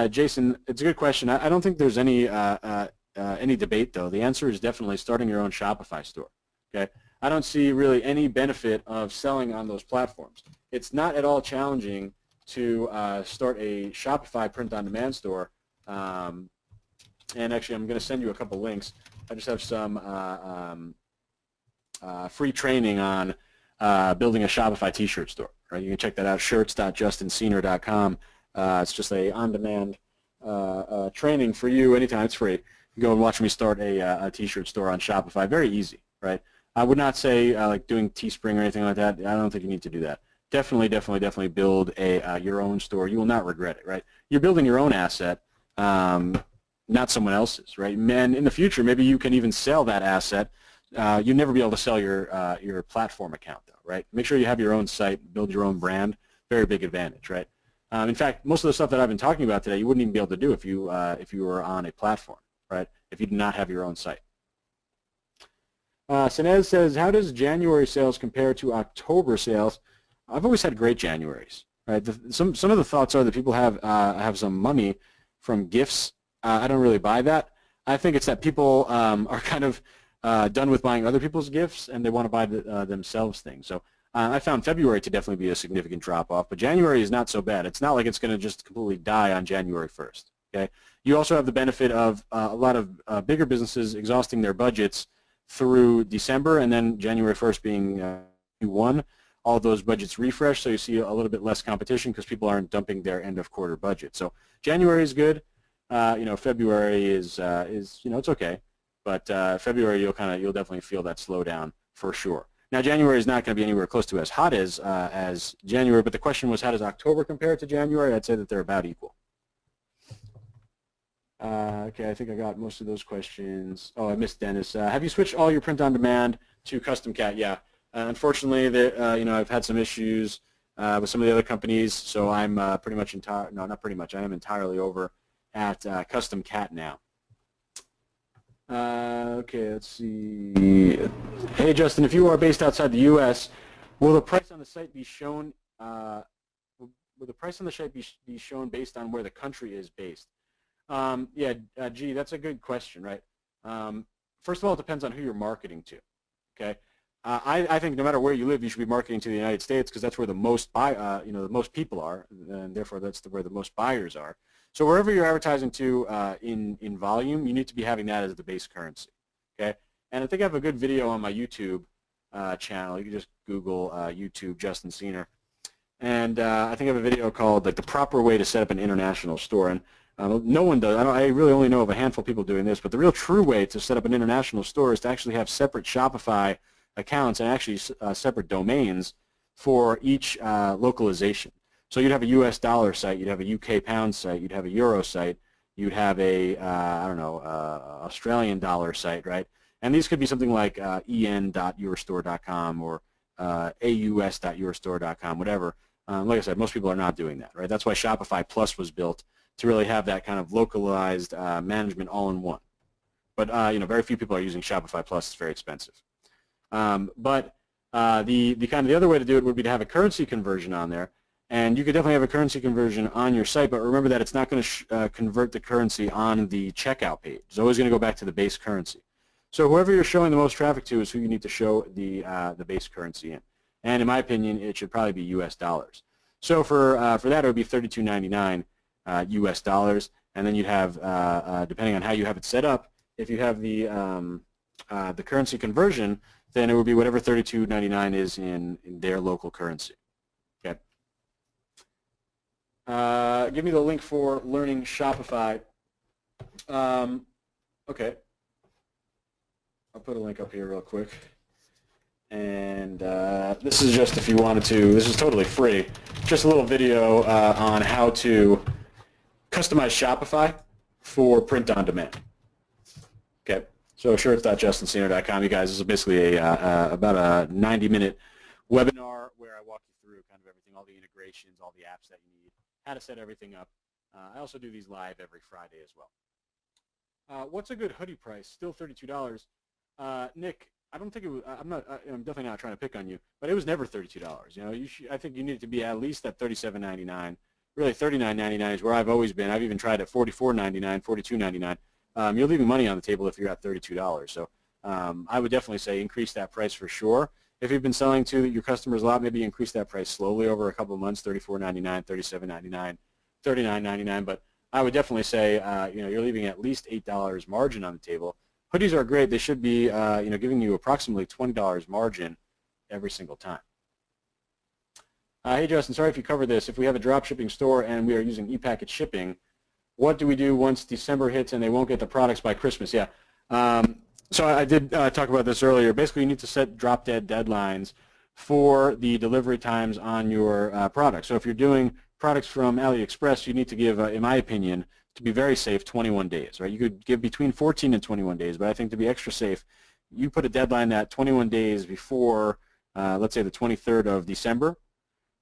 Jason, it's a good question. I don't think there's any debate, though. The answer is definitely starting your own Shopify store. Okay, I don't see really any benefit of selling on those platforms. It's not at all challenging to start a Shopify print-on-demand store. And actually, I'm going to send you a couple links. I just have some free training on building a Shopify T-shirt store. Right? You can check that out, shirts.justincener.com. It's just a on-demand training for you anytime. It's free. You go and watch me start a T-shirt store on Shopify. Very easy, right? I would not say like doing Teespring or anything like that. I don't think you need to do that. Definitely build your own store. You will not regret it, right? You're building your own asset, not someone else's, right? And in the future, maybe you can even sell that asset. You'll never be able to sell your platform account, though, right? Make sure you have your own site, build your own brand. Very big advantage, right? In fact, most of the stuff that I've been talking about today, you wouldn't even be able to do if you were on a platform, right? If you did not have your own site. Cener says, how does January sales compare to October sales? I've always had great Januaries, right? Some of the thoughts are that people have some money from gifts. I don't really buy that. I think it's that people are kind of done with buying other people's gifts and they want to buy themselves things. So I found February to definitely be a significant drop-off, but January is not so bad. It's not like it's going to just completely die on January 1st. Okay. You also have the benefit of a lot of bigger businesses exhausting their budgets through December, and then January 1st being Q1. All of those budgets refresh, so you see a little bit less competition because people aren't dumping their end-of-quarter budget. So January is good. February is it's okay, but February you'll definitely feel that slowdown for sure. Now January is not going to be anywhere close to as hot as January, but the question was, how does October compare to January? I'd say that they're about equal. Okay, I think I got most of those questions. Oh, I missed Dennis. Have you switched all your print-on-demand to Custom Cat? Yeah. Unfortunately, I've had some issues with some of the other companies, so I'm pretty much I am entirely over at Custom Cat now. Okay, let's see. Hey, Justin, if you are based outside the U.S., will the price on the site be shown? Will the price on the site be shown based on where the country is based? Gee, that's a good question, right? First of all, it depends on who you're marketing to. Okay, I think no matter where you live, you should be marketing to the United States because that's where the most the most people are, and therefore that's where the most buyers are. So wherever you're advertising to in volume, you need to be having that as the base currency. Okay, and I think I have a good video on my YouTube channel. You can just Google YouTube Justin Cener, and I think I have a video called like the proper way to set up an international store. And no one does. I really only know of a handful of people doing this, but the real true way to set up an international store is to actually have separate Shopify accounts and actually separate domains for each localization. So you'd have a US dollar site, you'd have a UK pound site, you'd have a euro site, you'd have a Australian dollar site, right? And these could be something like en.yourstore.com or aus.yourstore.com, whatever. Like I said, most people are not doing that, right? That's why Shopify Plus was built, to really have that kind of localized management all in one. But very few people are using Shopify Plus. It's very expensive. The other way to do it would be to have a currency conversion on there, and you could definitely have a currency conversion on your site. But remember that it's not going to convert the currency on the checkout page. It's always going to go back to the base currency. So whoever you're showing the most traffic to is who you need to show the base currency in. And in my opinion, it should probably be US dollars. So for that, it would be $32.99. US dollars, and then you'd have, depending on how you have it set up, if you have the currency conversion, then it would be whatever $32.99 is in their local currency. Okay. Give me the link for learning Shopify. Okay. I'll put a link up here real quick. And this is just if you wanted to. This is totally free. Just a little video on how to customize Shopify for print on demand. Okay, so shirts.justincener.com, you guys. This is basically about a 90-minute webinar where I walk you through kind of everything, all the integrations, all the apps that you need, how to set everything up. I also do these live every Friday as well. What's a good hoodie price? Still $32. Nick, I don't think it was. I'm definitely not trying to pick on you, but it was never $32. You know, I think you need it to be at least at $37.99. Really, $39.99 is where I've always been. I've even tried at $44.99, $42.99. You're leaving money on the table if you're at $32. So I would definitely say increase that price for sure. If you've been selling to your customers a lot, maybe increase that price slowly over a couple of months, $34.99, $37.99, $39.99. But I would definitely say, you're leaving at least $8 margin on the table. Hoodies are great. They should be, giving you approximately $20 margin every single time. Hey, Justin, sorry if you covered this. If we have a drop shipping store and we are using e-packet shipping, what do we do once December hits and they won't get the products by Christmas? Yeah. So I did talk about this earlier. Basically, you need to set drop-dead deadlines for the delivery times on your products. So if you're doing products from AliExpress, you need to give, in my opinion, to be very safe, 21 days, right? You could give between 14 and 21 days, but I think to be extra safe, you put a deadline that 21 days before, let's say the 23rd of December,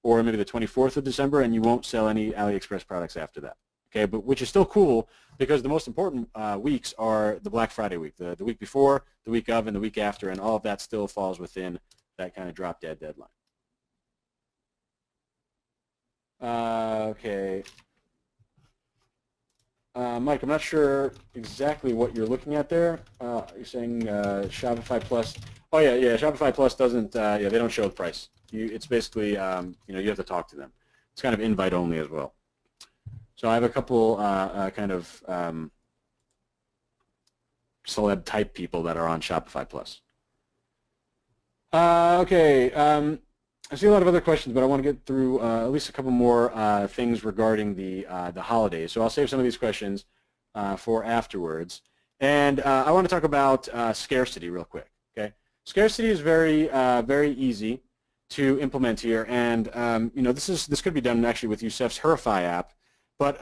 or maybe the 24th of December, and you won't sell any AliExpress products after that. Okay, but which is still cool because the most important weeks are the Black Friday week, the week before, the week of, and the week after, and all of that still falls within that kind of drop-dead deadline. Okay. Mike, I'm not sure exactly what you're looking at there. You're saying Shopify Plus. Oh, yeah, Shopify Plus doesn't, they don't show the price. It's basically, you have to talk to them. It's kind of invite only as well. So I have a couple kind of celeb type people that are on Shopify Plus. Okay, I see a lot of other questions, but I want to get through at least a couple more things regarding the holidays. So I'll save some of these questions for afterwards. And I want to talk about scarcity real quick. Okay, scarcity is very very easy to implement here, and this could be done actually with Youssef's Herify app. But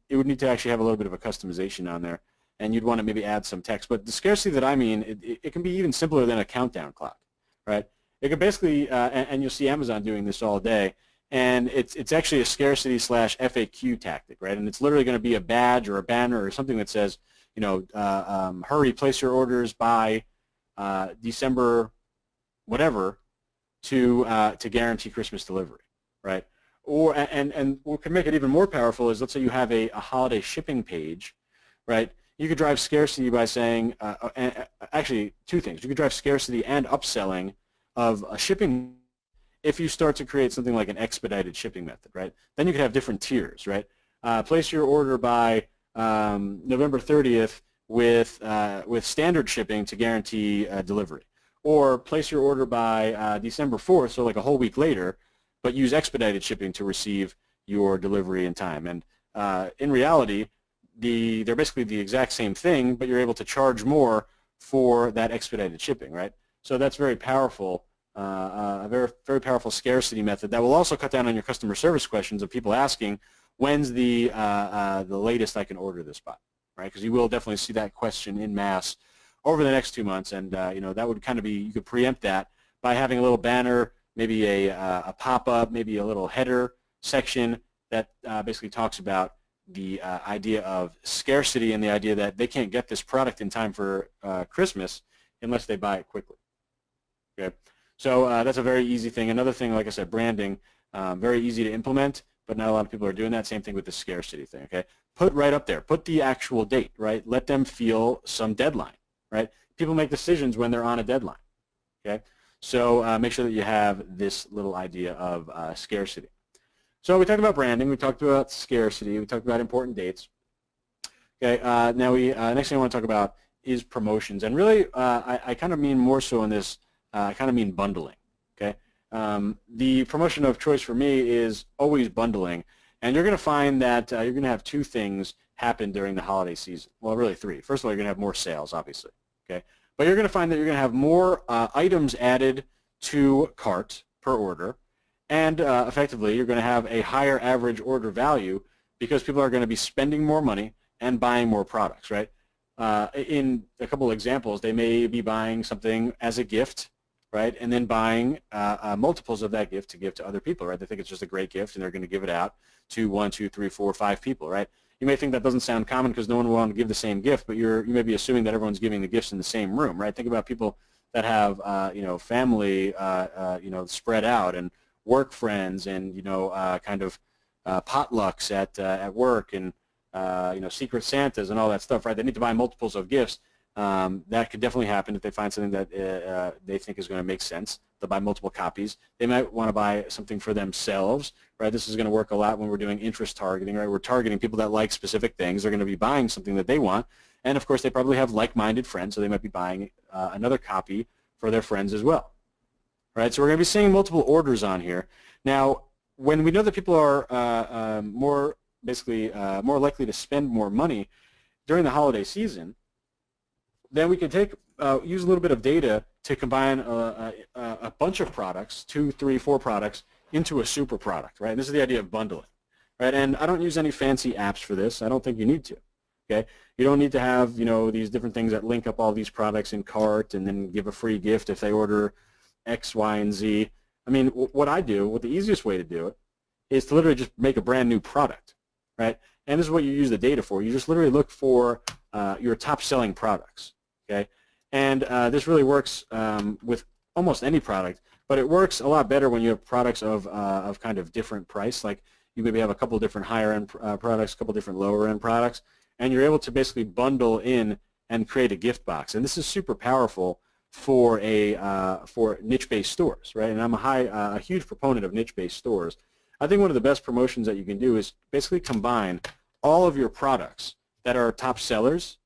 it would need to actually have a little bit of a customization on there, and you'd want to maybe add some text. But the scarcity that I mean, it can be even simpler than a countdown clock, right? It could basically, and you'll see Amazon doing this all day, and it's actually a scarcity / FAQ tactic, right? And it's literally going to be a badge or a banner or something that says, hurry, place your orders by December whatever to guarantee Christmas delivery, right? Or and what can make it even more powerful is, let's say you have a holiday shipping page, right? You could drive scarcity by saying, actually two things. You could drive scarcity and upselling of a shipping if you start to create something like an expedited shipping method, right? Then you could have different tiers, right? Place your order by November 30th with standard shipping to guarantee delivery, or place your order by December 4th, so like a whole week later, but use expedited shipping to receive your delivery in time. And in reality, they're basically the exact same thing, but you're able to charge more for that expedited shipping, right? So that's very powerful, a very, very powerful scarcity method that will also cut down on your customer service questions of people asking, when's the latest I can order this by, right? Because you will definitely see that question in mass over the next 2 months, and that would kind of be, you could preempt that by having a little banner, maybe a pop-up, maybe a little header section that basically talks about the idea of scarcity and the idea that they can't get this product in time for Christmas unless they buy it quickly. Okay, so that's a very easy thing. Another thing, like I said, branding, very easy to implement, but not a lot of people are doing that. Same thing with the scarcity thing. Okay, put right up there. Put the actual date, right? Let them feel some deadline, right? People make decisions when they're on a deadline. Okay. So make sure that you have this little idea of scarcity. So we talked about branding, we talked about scarcity, we talked about important dates. Okay, now next thing I want to talk about is promotions, and really I kind of mean more so in this. I kind of mean bundling. Okay, the promotion of choice for me is always bundling, and you're going to find that you're going to have two things happen during the holiday season. Well, really three. First of all, you're going to have more sales, obviously. Okay. But you're going to find that you're going to have more items added to cart per order, and effectively you're going to have a higher average order value because people are going to be spending more money and buying more products, right? In a couple of examples, they may be buying something as a gift, right, and then buying multiples of that gift to give to other people, right? They think it's just a great gift and they're going to give it out to 1, 2, 3, 4, 5 people, right? You may think that doesn't sound common because no one will want to give the same gift, but you may be assuming that everyone's giving the gifts in the same room, right? Think about people that have, family, spread out, and work friends, and potlucks at work, and Secret Santas and all that stuff, right? They need to buy multiples of gifts. That could definitely happen if they find something that they think is going to make sense. They'll buy multiple copies. They might want to buy something for themselves, right? This is going to work a lot when we're doing interest targeting, right? We're targeting people that like specific things. They're going to be buying something that they want, and of course they probably have like-minded friends, so they might be buying another copy for their friends as well, right? So we're going to be seeing multiple orders on here. Now, when we know that people are more likely to spend more money during the holiday season, then we can use a little bit of data to combine a bunch of products, 2, 3, 4 products, into a super product, right? And this is the idea of bundling, right? And I don't use any fancy apps for this. I don't think you need to, okay? You don't need to have, these different things that link up all these products in cart and then give a free gift if they order X, Y, and Z. I mean, what the easiest way to do it is to literally just make a brand new product, right? And this is what you use the data for. You just literally look for your top selling products, okay? And this really works with almost any product, but it works a lot better when you have products of kind of different price. Like you maybe have a couple different higher end products, a couple different lower end products, and you're able to basically bundle in and create a gift box. And this is super powerful for niche-based stores, right? And I'm a huge proponent of niche-based stores. I think one of the best promotions that you can do is basically combine all of your products that are top sellers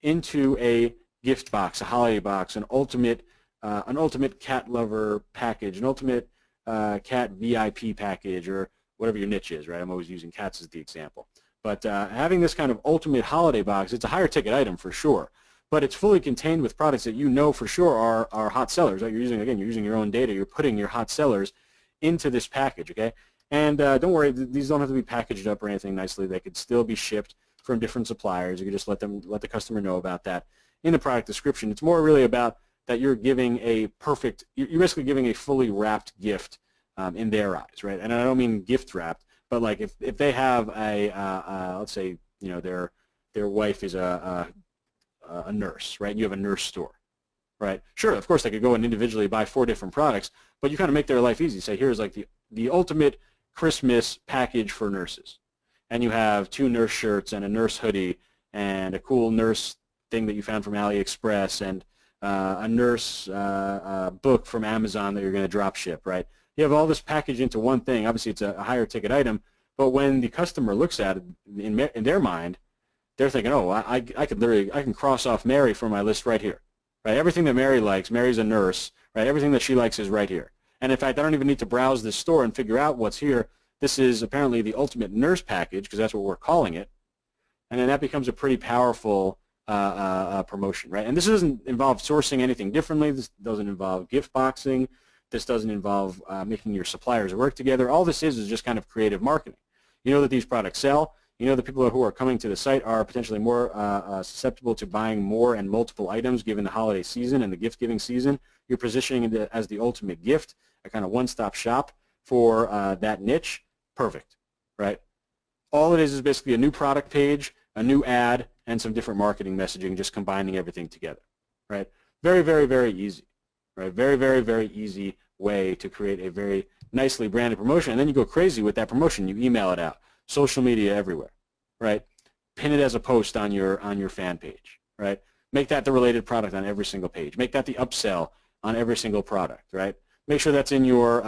into a gift box, a holiday box, an ultimate cat lover package, an ultimate cat VIP package, or whatever your niche is, right? I'm always using cats as the example. But having this kind of ultimate holiday box, it's a higher ticket item for sure, but it's fully contained with products that you know for sure are hot sellers, right? You're using your own data. You're putting your hot sellers into this package, okay? And don't worry, these don't have to be packaged up or anything nicely. They could still be shipped from different suppliers. You can just let the customer know about that in the product description. It's more really about that you're giving you're basically giving a fully wrapped gift in their eyes, right? And I don't mean gift wrapped, but like if they have let's say their wife is a nurse, right? You have a nurse store, right? Sure, of course they could go and individually buy 4 different products, but you kind of make their life easy. Say here's like the ultimate Christmas package for nurses, and you have 2 nurse shirts and a nurse hoodie and a cool nurse thing that you found from AliExpress and a nurse book from Amazon that you're going to drop ship, right? You have all this packaged into one thing. Obviously, it's a higher ticket item, but when the customer looks at it in their mind, they're thinking, oh, I can cross off Mary from my list right here, right? Everything that Mary likes, Mary's a nurse, right? Everything that she likes is right here. And in fact, I don't even need to browse this store and figure out what's here. This is apparently the ultimate nurse package because that's what we're calling it. And then that becomes a pretty powerful promotion, right? And this doesn't involve sourcing anything differently. This doesn't involve gift boxing. This doesn't involve making your suppliers work together. All this is just kind of creative marketing. You know that these products sell. You know the people who are coming to the site are potentially more susceptible to buying more and multiple items given the holiday season and the gift-giving season. You're positioning it as the ultimate gift, a kind of one-stop shop for that niche. Perfect, right? All it is basically a new product page, a new ad, and some different marketing messaging, just combining everything together, right? Very, very, very easy, right? Very, very, very easy way to create a very nicely branded promotion, and then you go crazy with that promotion. You email it out, social media everywhere, right? Pin it as a post on your fan page, right? Make that the related product on every single page. Make that the upsell on every single product, right? Make sure that's in your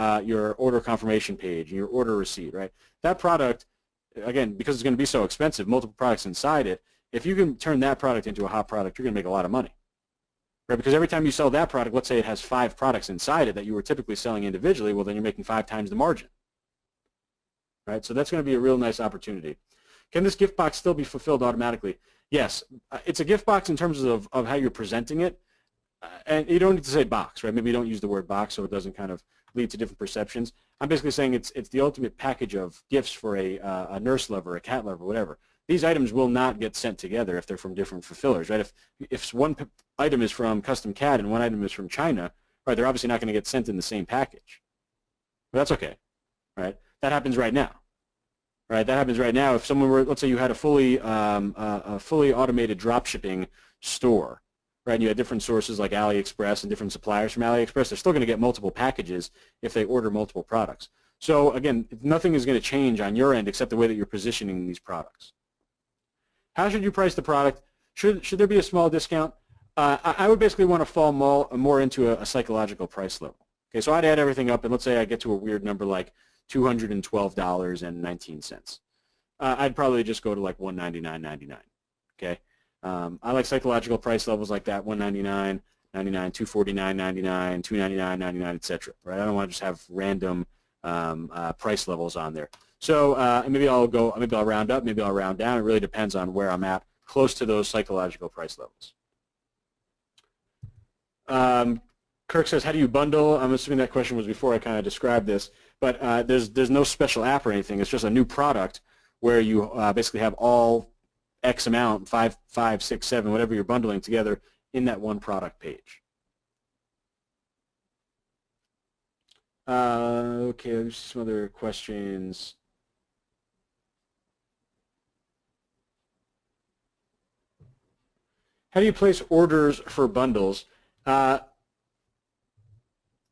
order confirmation page, your order receipt, right? That product, again, because it's going to be so expensive, multiple products inside it, if you can turn that product into a hot product, you're going to make a lot of money, right? Because every time you sell that product, let's say it has 5 products inside it that you were typically selling individually, well, then you're making 5 times the margin, right? So that's going to be a real nice opportunity. Can this gift box still be fulfilled automatically? Yes. It's a gift box in terms of how you're presenting it. And you don't need to say box, right? Maybe you don't use the word box so it doesn't kind of lead to different perceptions. I'm basically saying it's the ultimate package of gifts for a nurse lover, a cat lover, whatever. These items will not get sent together if they're from different fulfillers, right? If one item is from Custom Cat and one item is from China, right, they're obviously not going to get sent in the same package. But that's okay, right? That happens right now. right? That happens right now. If someone were, let's say you had a fully automated drop shipping store, right? And you had different sources like AliExpress and different suppliers from AliExpress. They're still going to get multiple packages if they order multiple products. So again, nothing is going to change on your end except the way that you're positioning these products. How should you price the product? Should there be a small discount? I would basically want to fall more into a psychological price level. Okay, so I'd add everything up, and let's say I get to a weird number like $212.19. I'd probably just go to like $199.99. Okay, I like psychological price levels like that: $199.99, $249.99, $299.99, etc. Right? I don't want to just have random price levels on there. So maybe I'll round up, maybe I'll round down. It really depends on where I'm at, close to those psychological price levels. Kirk says, how do you bundle? I'm assuming that question was before I kind of described this, but there's no special app or anything. It's just a new product where you basically have all X amount, 5, 6, 7, whatever you're bundling together in that one product page. Okay, there's some other questions. How do you place orders for bundles?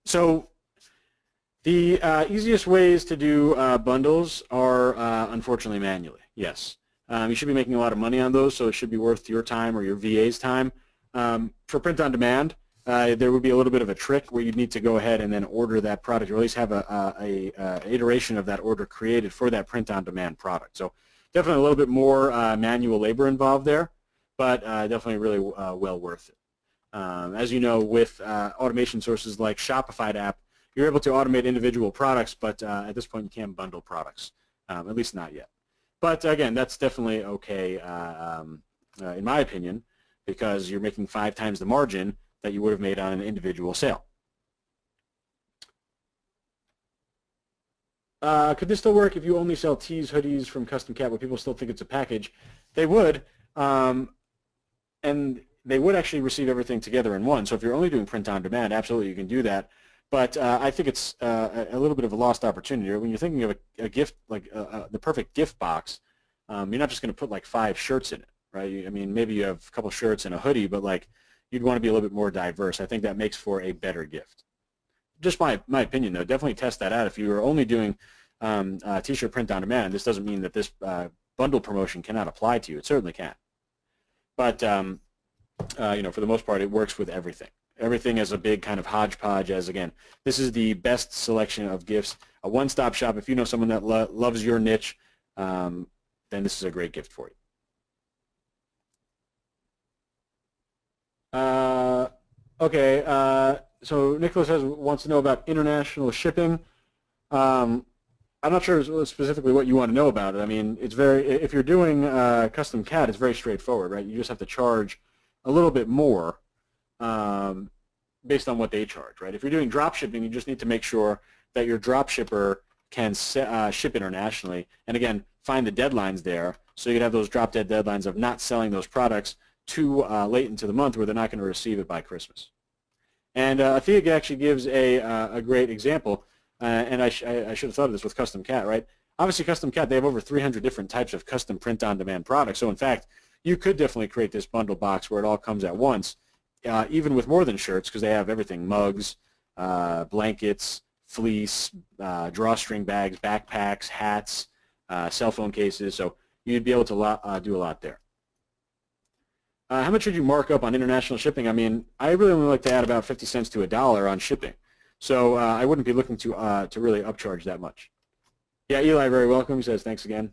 So the easiest ways to do bundles are unfortunately manually, yes. You should be making a lot of money on those, so it should be worth your time or your VA's time. For print on demand, there would be a little bit of a trick where you'd need to go ahead and then order that product, or at least have a iteration of that order created for that print on demand product. So definitely a little bit more manual labor involved there, but definitely really well worth it. As you know, with automation sources like Shopify app, you're able to automate individual products, but at this point you can't bundle products, at least not yet. But again, that's definitely okay in my opinion, because you're making 5 times the margin that you would have made on an individual sale. Could this still work if you only sell tees, hoodies from Custom Cat? Would people still think it's a package? They would, and they would actually receive everything together in one. So if you're only doing print on demand, absolutely you can do that. But I think it's a little bit of a lost opportunity. When you're thinking of a gift, like the perfect gift box, you're not just going to put like 5 shirts in it, right? I mean, maybe you have a couple shirts and a hoodie, but like you'd want to be a little bit more diverse. I think that makes for a better gift. Just my opinion, though. Definitely test that out. If you are only doing T-shirt print on demand, this doesn't mean that this bundle promotion cannot apply to you. It certainly can. But you know, for the most part, it works with everything. Everything is a big kind of hodgepodge. As again, this is the best selection of gifts, a one-stop shop. If you know someone that loves your niche, then this is a great gift for you. Okay, so Nicholas wants to know about international shipping. I'm not sure specifically what you want to know about it. I mean, it's if you're doing custom CAD, it's very straightforward, right? You just have to charge a little bit more based on what they charge, right? If you're doing drop shipping, you just need to make sure that your drop shipper can ship internationally. And again, find the deadlines there, so you'd have those drop dead deadlines of not selling those products too late into the month where they're not going to receive it by Christmas. And Athea actually gives a great example, and I should have thought of this with Custom Cat, right? Obviously, Custom Cat, they have over 300 different types of custom print-on-demand products. So in fact, you could definitely create this bundle box where it all comes at once, even with more than shirts, because they have everything: mugs, blankets, fleece, drawstring bags, backpacks, hats, cell phone cases. So you'd be able to do a lot there. How much should you mark up on international shipping? I mean, I really only like to add about 50 cents to $1 on shipping. So I wouldn't be looking to really upcharge that much. Yeah, Eli, very welcome. He says, thanks again.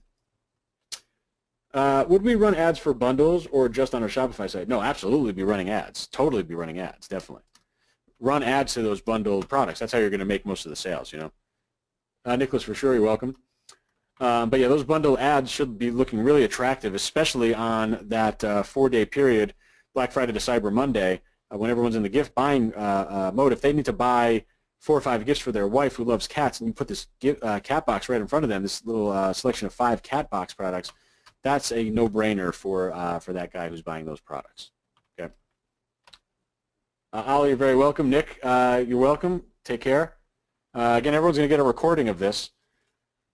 Would we run ads for bundles or just on our Shopify site? No, absolutely be running ads. Totally be running ads, definitely. Run ads to those bundled products. That's how you're going to make most of the sales, you know. Nicholas, for sure, you're welcome. But yeah, those bundle ads should be looking really attractive, especially on that 4-day period, Black Friday to Cyber Monday, when everyone's in the gift buying mode. If they need to buy 4 or 5 gifts for their wife who loves cats, and you put this cat box right in front of them, this little selection of 5 cat box products, that's a no-brainer for that guy who's buying those products. Okay. Ollie, you're very welcome. Nick, you're welcome. Take care. Again, everyone's going to get a recording of this.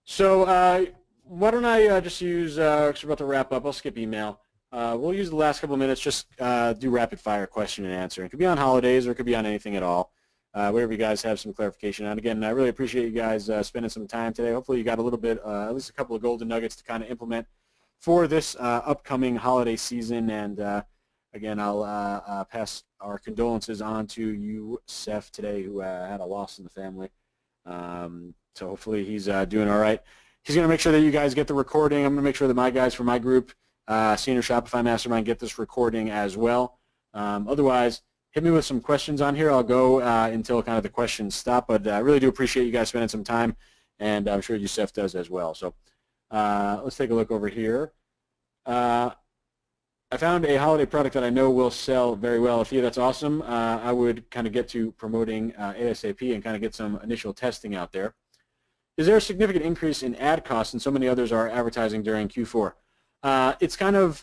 So why don't I just use, because we're about to wrap up, I'll skip email. We'll use the last couple of minutes, just do rapid fire question and answer. It could be on holidays or it could be on anything at all, wherever you guys have some clarification. And again, I really appreciate you guys spending some time today. Hopefully you got a little bit, at least a couple of golden nuggets to kind of implement for this upcoming holiday season. And again, I'll pass our condolences on to you, Seth, today, who had a loss in the family. So hopefully he's doing all right. He's going to make sure that you guys get the recording. I'm going to make sure that my guys from my group, Cener Shopify Mastermind, get this recording as well. Otherwise, hit me with some questions on here. I'll go until kind of the questions stop. But I really do appreciate you guys spending some time, and I'm sure Youssef does as well. So let's take a look over here. I found a holiday product that I know will sell very well. If you, that's awesome. I would kind of get to promoting ASAP and kind of get some initial testing out there. Is there a significant increase in ad costs and so many others are advertising during Q4? It's kind of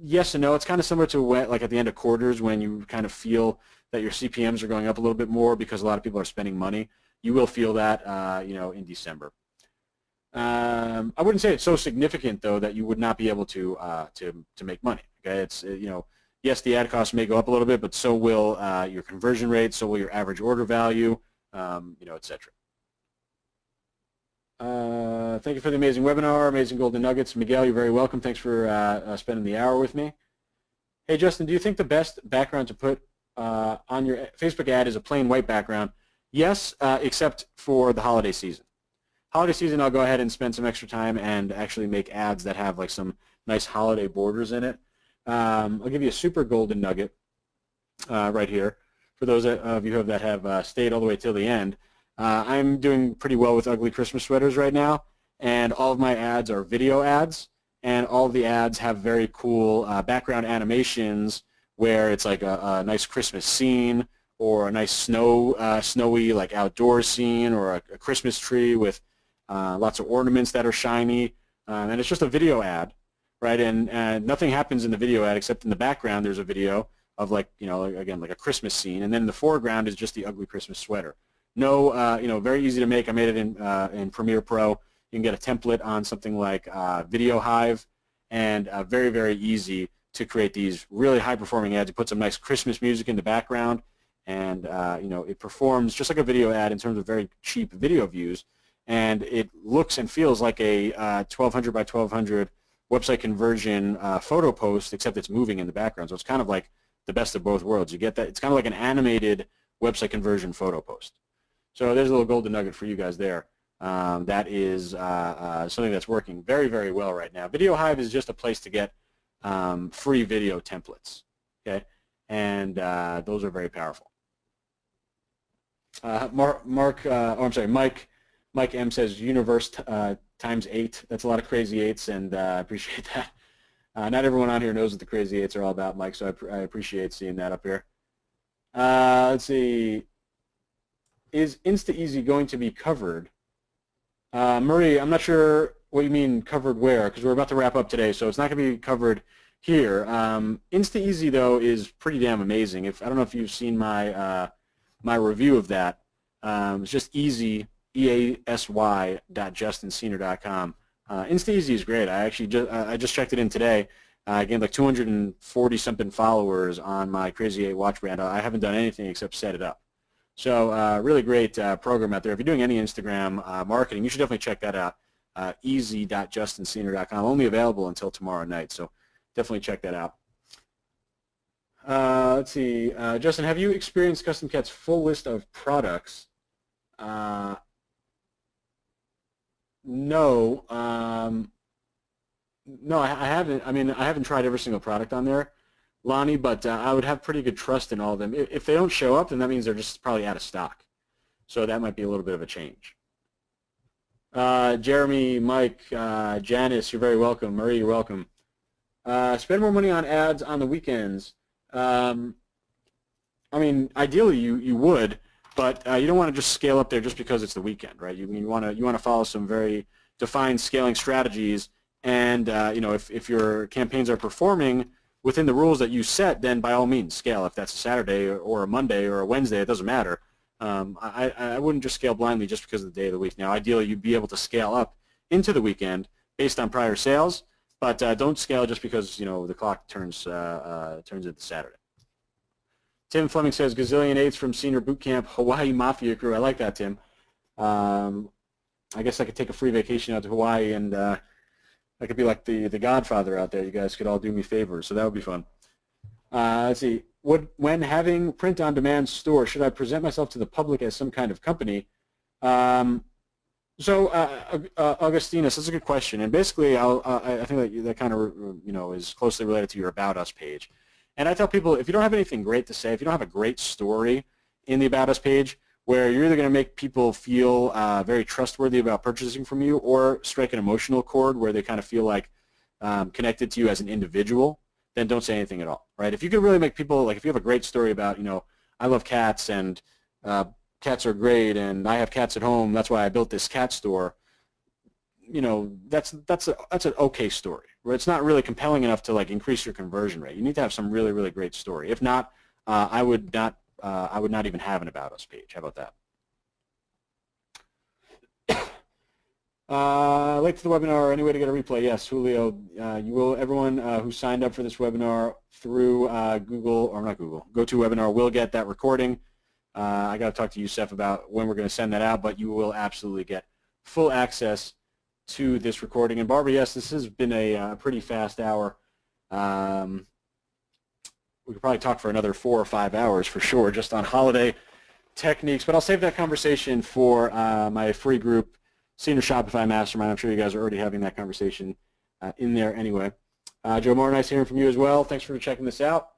yes and no. It's kind of similar to when, like at the end of quarters, when you kind of feel that your CPMs are going up a little bit more because a lot of people are spending money. You will feel that you know, in December. I wouldn't say it's so significant though that you would not be able to make money. Okay, it's you know, yes, the ad costs may go up a little bit, but so will your conversion rate, so will your average order value, you know, etc. Thank you for the amazing webinar, amazing golden nuggets. Miguel, you're very welcome. Thanks for spending the hour with me. Hey, Justin, do you think the best background to put on your Facebook ad is a plain white background? Yes, except for the holiday season. Holiday season, I'll go ahead and spend some extra time and actually make ads that have like some nice holiday borders in it. I'll give you a super golden nugget right here. For those of you that have stayed all the way till the end, I'm doing pretty well with ugly Christmas sweaters right now, and all of my ads are video ads, and all of the ads have very cool background animations where it's like a nice Christmas scene or a nice snowy like outdoor scene or a Christmas tree with lots of ornaments that are shiny, and it's just a video ad, right? And nothing happens in the video ad except in the background there's a video of like, you know, again, like a Christmas scene, and then in the foreground is just the ugly Christmas sweater. No, you know, very easy to make. I made it in Premiere Pro. You can get a template on something like Video Hive, and very, very easy to create these really high-performing ads. You put some nice Christmas music in the background, and you know, it performs just like a video ad in terms of very cheap video views, and it looks and feels like a 1200 by 1200 website conversion photo post, except it's moving in the background. So it's kind of like the best of both worlds. You get that. It's kind of like an animated website conversion photo post. So there's a little golden nugget for you guys there. That is something that's working very, very well right now. Video Hive is just a place to get free video templates, okay? And those are very powerful. Mike M says universe times 8. That's a lot of crazy 8s, and I appreciate that. Not everyone on here knows what the crazy 8s are all about, Mike, so I appreciate seeing that up here. Let's see. Is InstaEasy going to be covered? Murray, I'm not sure what you mean covered where, because we're about to wrap up today, so it's not going to be covered here. InstaEasy, though, is pretty damn amazing. I don't know if you've seen my my review of that. It's just easy, easy.justincener.com. InstaEasy is great. I just checked it in today. I gained like 240-something followers on my Crazy 8 watch brand. I haven't done anything except set it up. So really great program out there. If you're doing any Instagram marketing, you should definitely check that out. Easy.justincener.com. Only available until tomorrow night, so definitely check that out. Let's see. Justin, have you experienced Custom Cat's full list of products? No. No, I haven't. I mean, I haven't tried every single product on there, Lonnie, but I would have pretty good trust in all of them. If they don't show up, then that means they're just probably out of stock. So that might be a little bit of a change. Jeremy, Mike, Janice, you're very welcome. Marie, you're welcome. Spend more money on ads on the weekends. I mean, ideally you would, but you don't want to just scale up there just because it's the weekend, right? You want to follow some very defined scaling strategies, and you know, if your campaigns are performing within the rules that you set, then by all means scale. If that's a Saturday or a Monday or a Wednesday, it doesn't matter. I wouldn't just scale blindly just because of the day of the week. Now, ideally, you'd be able to scale up into the weekend based on prior sales, but don't scale just because the clock turns into Saturday. Tim Fleming says gazillion eights from Cener Bootcamp, Hawaii Mafia crew. I like that, Tim. I guess I could take a free vacation out to Hawaii, and I could be like the Godfather out there. You guys could all do me favors, so that would be fun. Let's see. When having print-on-demand store, should I present myself to the public as some kind of company? Augustinus, that's a good question, and basically, I think that kind of is closely related to your About Us page. And I tell people, if you don't have anything great to say, if you don't have a great story in the About Us page, where you're either going to make people feel very trustworthy about purchasing from you, or strike an emotional chord where they kind of feel like connected to you as an individual, then don't say anything at all, right? If you can really make people, like if you have a great story about, I love cats and cats are great and I have cats at home, that's why I built this cat store, that's an okay story, where it's not really compelling enough to like increase your conversion rate. You need to have some really, really great story. If not, I would not even have an About Us page. How about that? Link to the webinar, any way to get a replay? Yes, Julio, you will. Everyone who signed up for this webinar through GoToWebinar will get that recording. I got to talk to Youssef about when we're going to send that out, but you will absolutely get full access to this recording. And Barbara, yes, this has been a pretty fast hour. We could probably talk for another 4 or 5 hours for sure, just on holiday techniques. But I'll save that conversation for my free group, Cener Shopify Mastermind. I'm sure you guys are already having that conversation in there anyway. Joe Moore, nice hearing from you as well. Thanks for checking this out.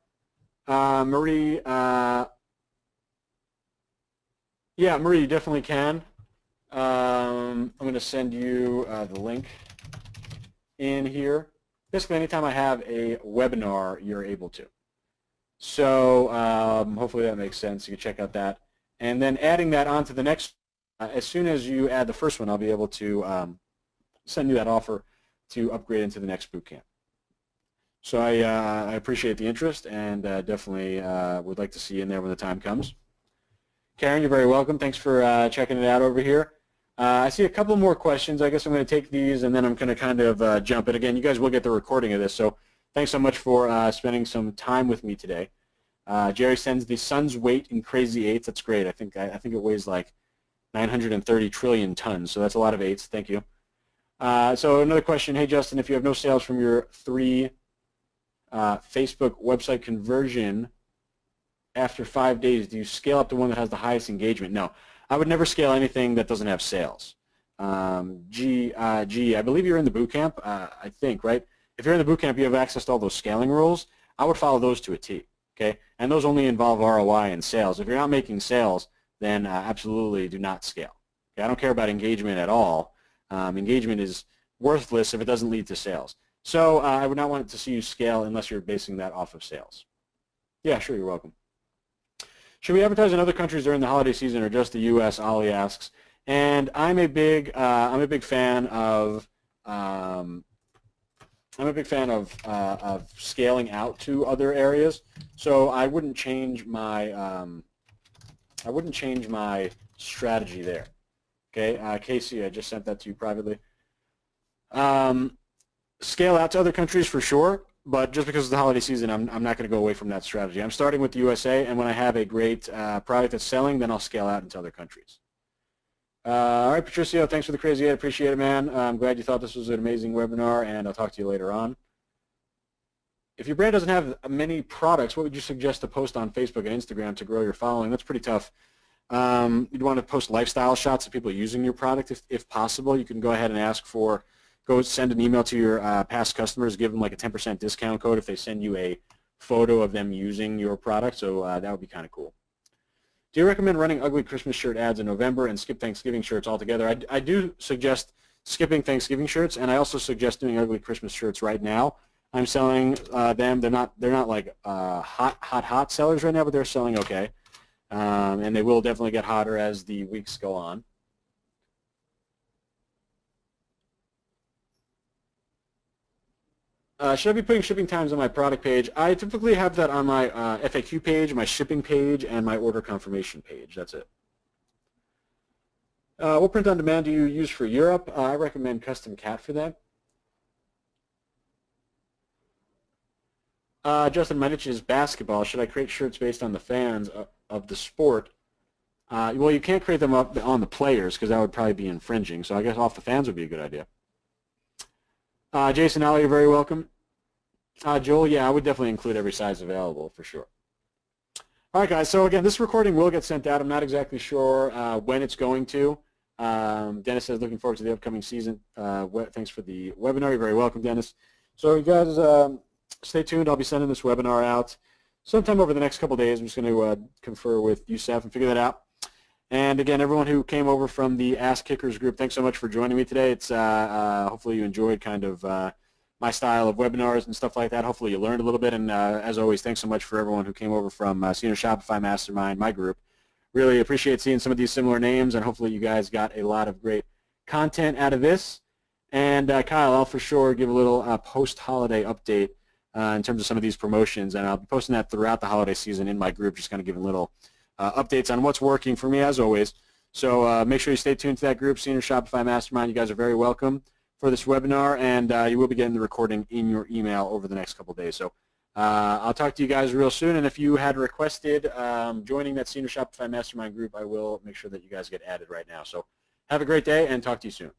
Marie, yeah, Marie, you definitely can. I'm going to send you the link in here. Basically, anytime I have a webinar, you're able to. So hopefully that makes sense. You can check out that. And then adding that onto the next, as soon as you add the first one, I'll be able to send you that offer to upgrade into the next bootcamp. So I appreciate the interest and definitely would like to see you in there when the time comes. Karen, you're very welcome. Thanks for checking it out over here. I see a couple more questions. I guess I'm going to take these and then I'm going to kind of jump in. Again, you guys will get the recording of this, so thanks so much for spending some time with me today. Jerry sends the sun's weight in crazy eights. That's great. I think it weighs like 930 trillion tons, so that's a lot of eights. Thank you. So another question. Hey, Justin, if you have no sales from your 3 Facebook website conversion after 5 days, do you scale up to one that has the highest engagement? No. I would never scale anything that doesn't have sales. I believe you're in the bootcamp, I think, right? If you're in the bootcamp, you have access to all those scaling rules. I would follow those to a T, okay? And those only involve ROI and sales. If you're not making sales, then absolutely do not scale. Okay? I don't care about engagement at all. Engagement is worthless if it doesn't lead to sales. So I would not want to see you scale unless you're basing that off of sales. Yeah, sure, you're welcome. Should we advertise in other countries during the holiday season or just the U.S.? Ollie asks. And I'm a big fan of scaling out to other areas. So I wouldn't change my strategy there. Okay, Casey, I just sent that to you privately. Scale out to other countries for sure. But just because of the holiday season, I'm not going to go away from that strategy. I'm starting with the USA, and when I have a great product that's selling, then I'll scale out into other countries. All right, Patricio, thanks for the crazy ad. Appreciate it, man. I'm glad you thought this was an amazing webinar, and I'll talk to you later on. If your brand doesn't have many products, what would you suggest to post on Facebook and Instagram to grow your following? That's pretty tough. You'd want to post lifestyle shots of people using your product if possible. You can go ahead and ask for go send an email to your past customers, give them like a 10% discount code if they send you a photo of them using your product, so that would be kind of cool. Do you recommend running ugly Christmas shirt ads in November and skip Thanksgiving shirts altogether? I do suggest skipping Thanksgiving shirts, and I also suggest doing ugly Christmas shirts right now. I'm selling them. They're not like hot sellers right now, but they're selling okay, and they will definitely get hotter as the weeks go on. Should I be putting shipping times on my product page? I typically have that on my FAQ page, my shipping page, and my order confirmation page. That's it. What print on demand do you use for Europe? I recommend Custom Cat for that. Justin, my niche is basketball. Should I create shirts based on the fans of the sport? Well, you can't create them up on the players because that would probably be infringing. So I guess off the fans would be a good idea. Jason Alley, you're very welcome. Joel, yeah, I would definitely include every size available for sure. All right, guys. So again, this recording will get sent out. I'm not exactly sure when it's going to. Dennis says looking forward to the upcoming season. Thanks for the webinar. You're very welcome, Dennis. So you guys stay tuned. I'll be sending this webinar out sometime over the next couple days. I'm just going to confer with Youssef and figure that out. And again, everyone who came over from the Ask Kickers group, thanks so much for joining me today. It's hopefully you enjoyed kind of my style of webinars and stuff like that. Hopefully you learned a little bit. And as always, thanks so much for everyone who came over from Cener Shopify Mastermind, my group. Really appreciate seeing some of these similar names, and hopefully you guys got a lot of great content out of this. And Kyle, I'll for sure give a little post-holiday update in terms of some of these promotions, and I'll be posting that throughout the holiday season in my group, just kind of giving little updates on what's working for me as always. So make sure you stay tuned to that group, Cener Shopify Mastermind. You guys are very welcome for this webinar, and you will be getting the recording in your email over the next couple of days. So I'll talk to you guys real soon, and if you had requested joining that Cener Shopify Mastermind group, I will make sure that you guys get added right now. So have a great day, and talk to you soon.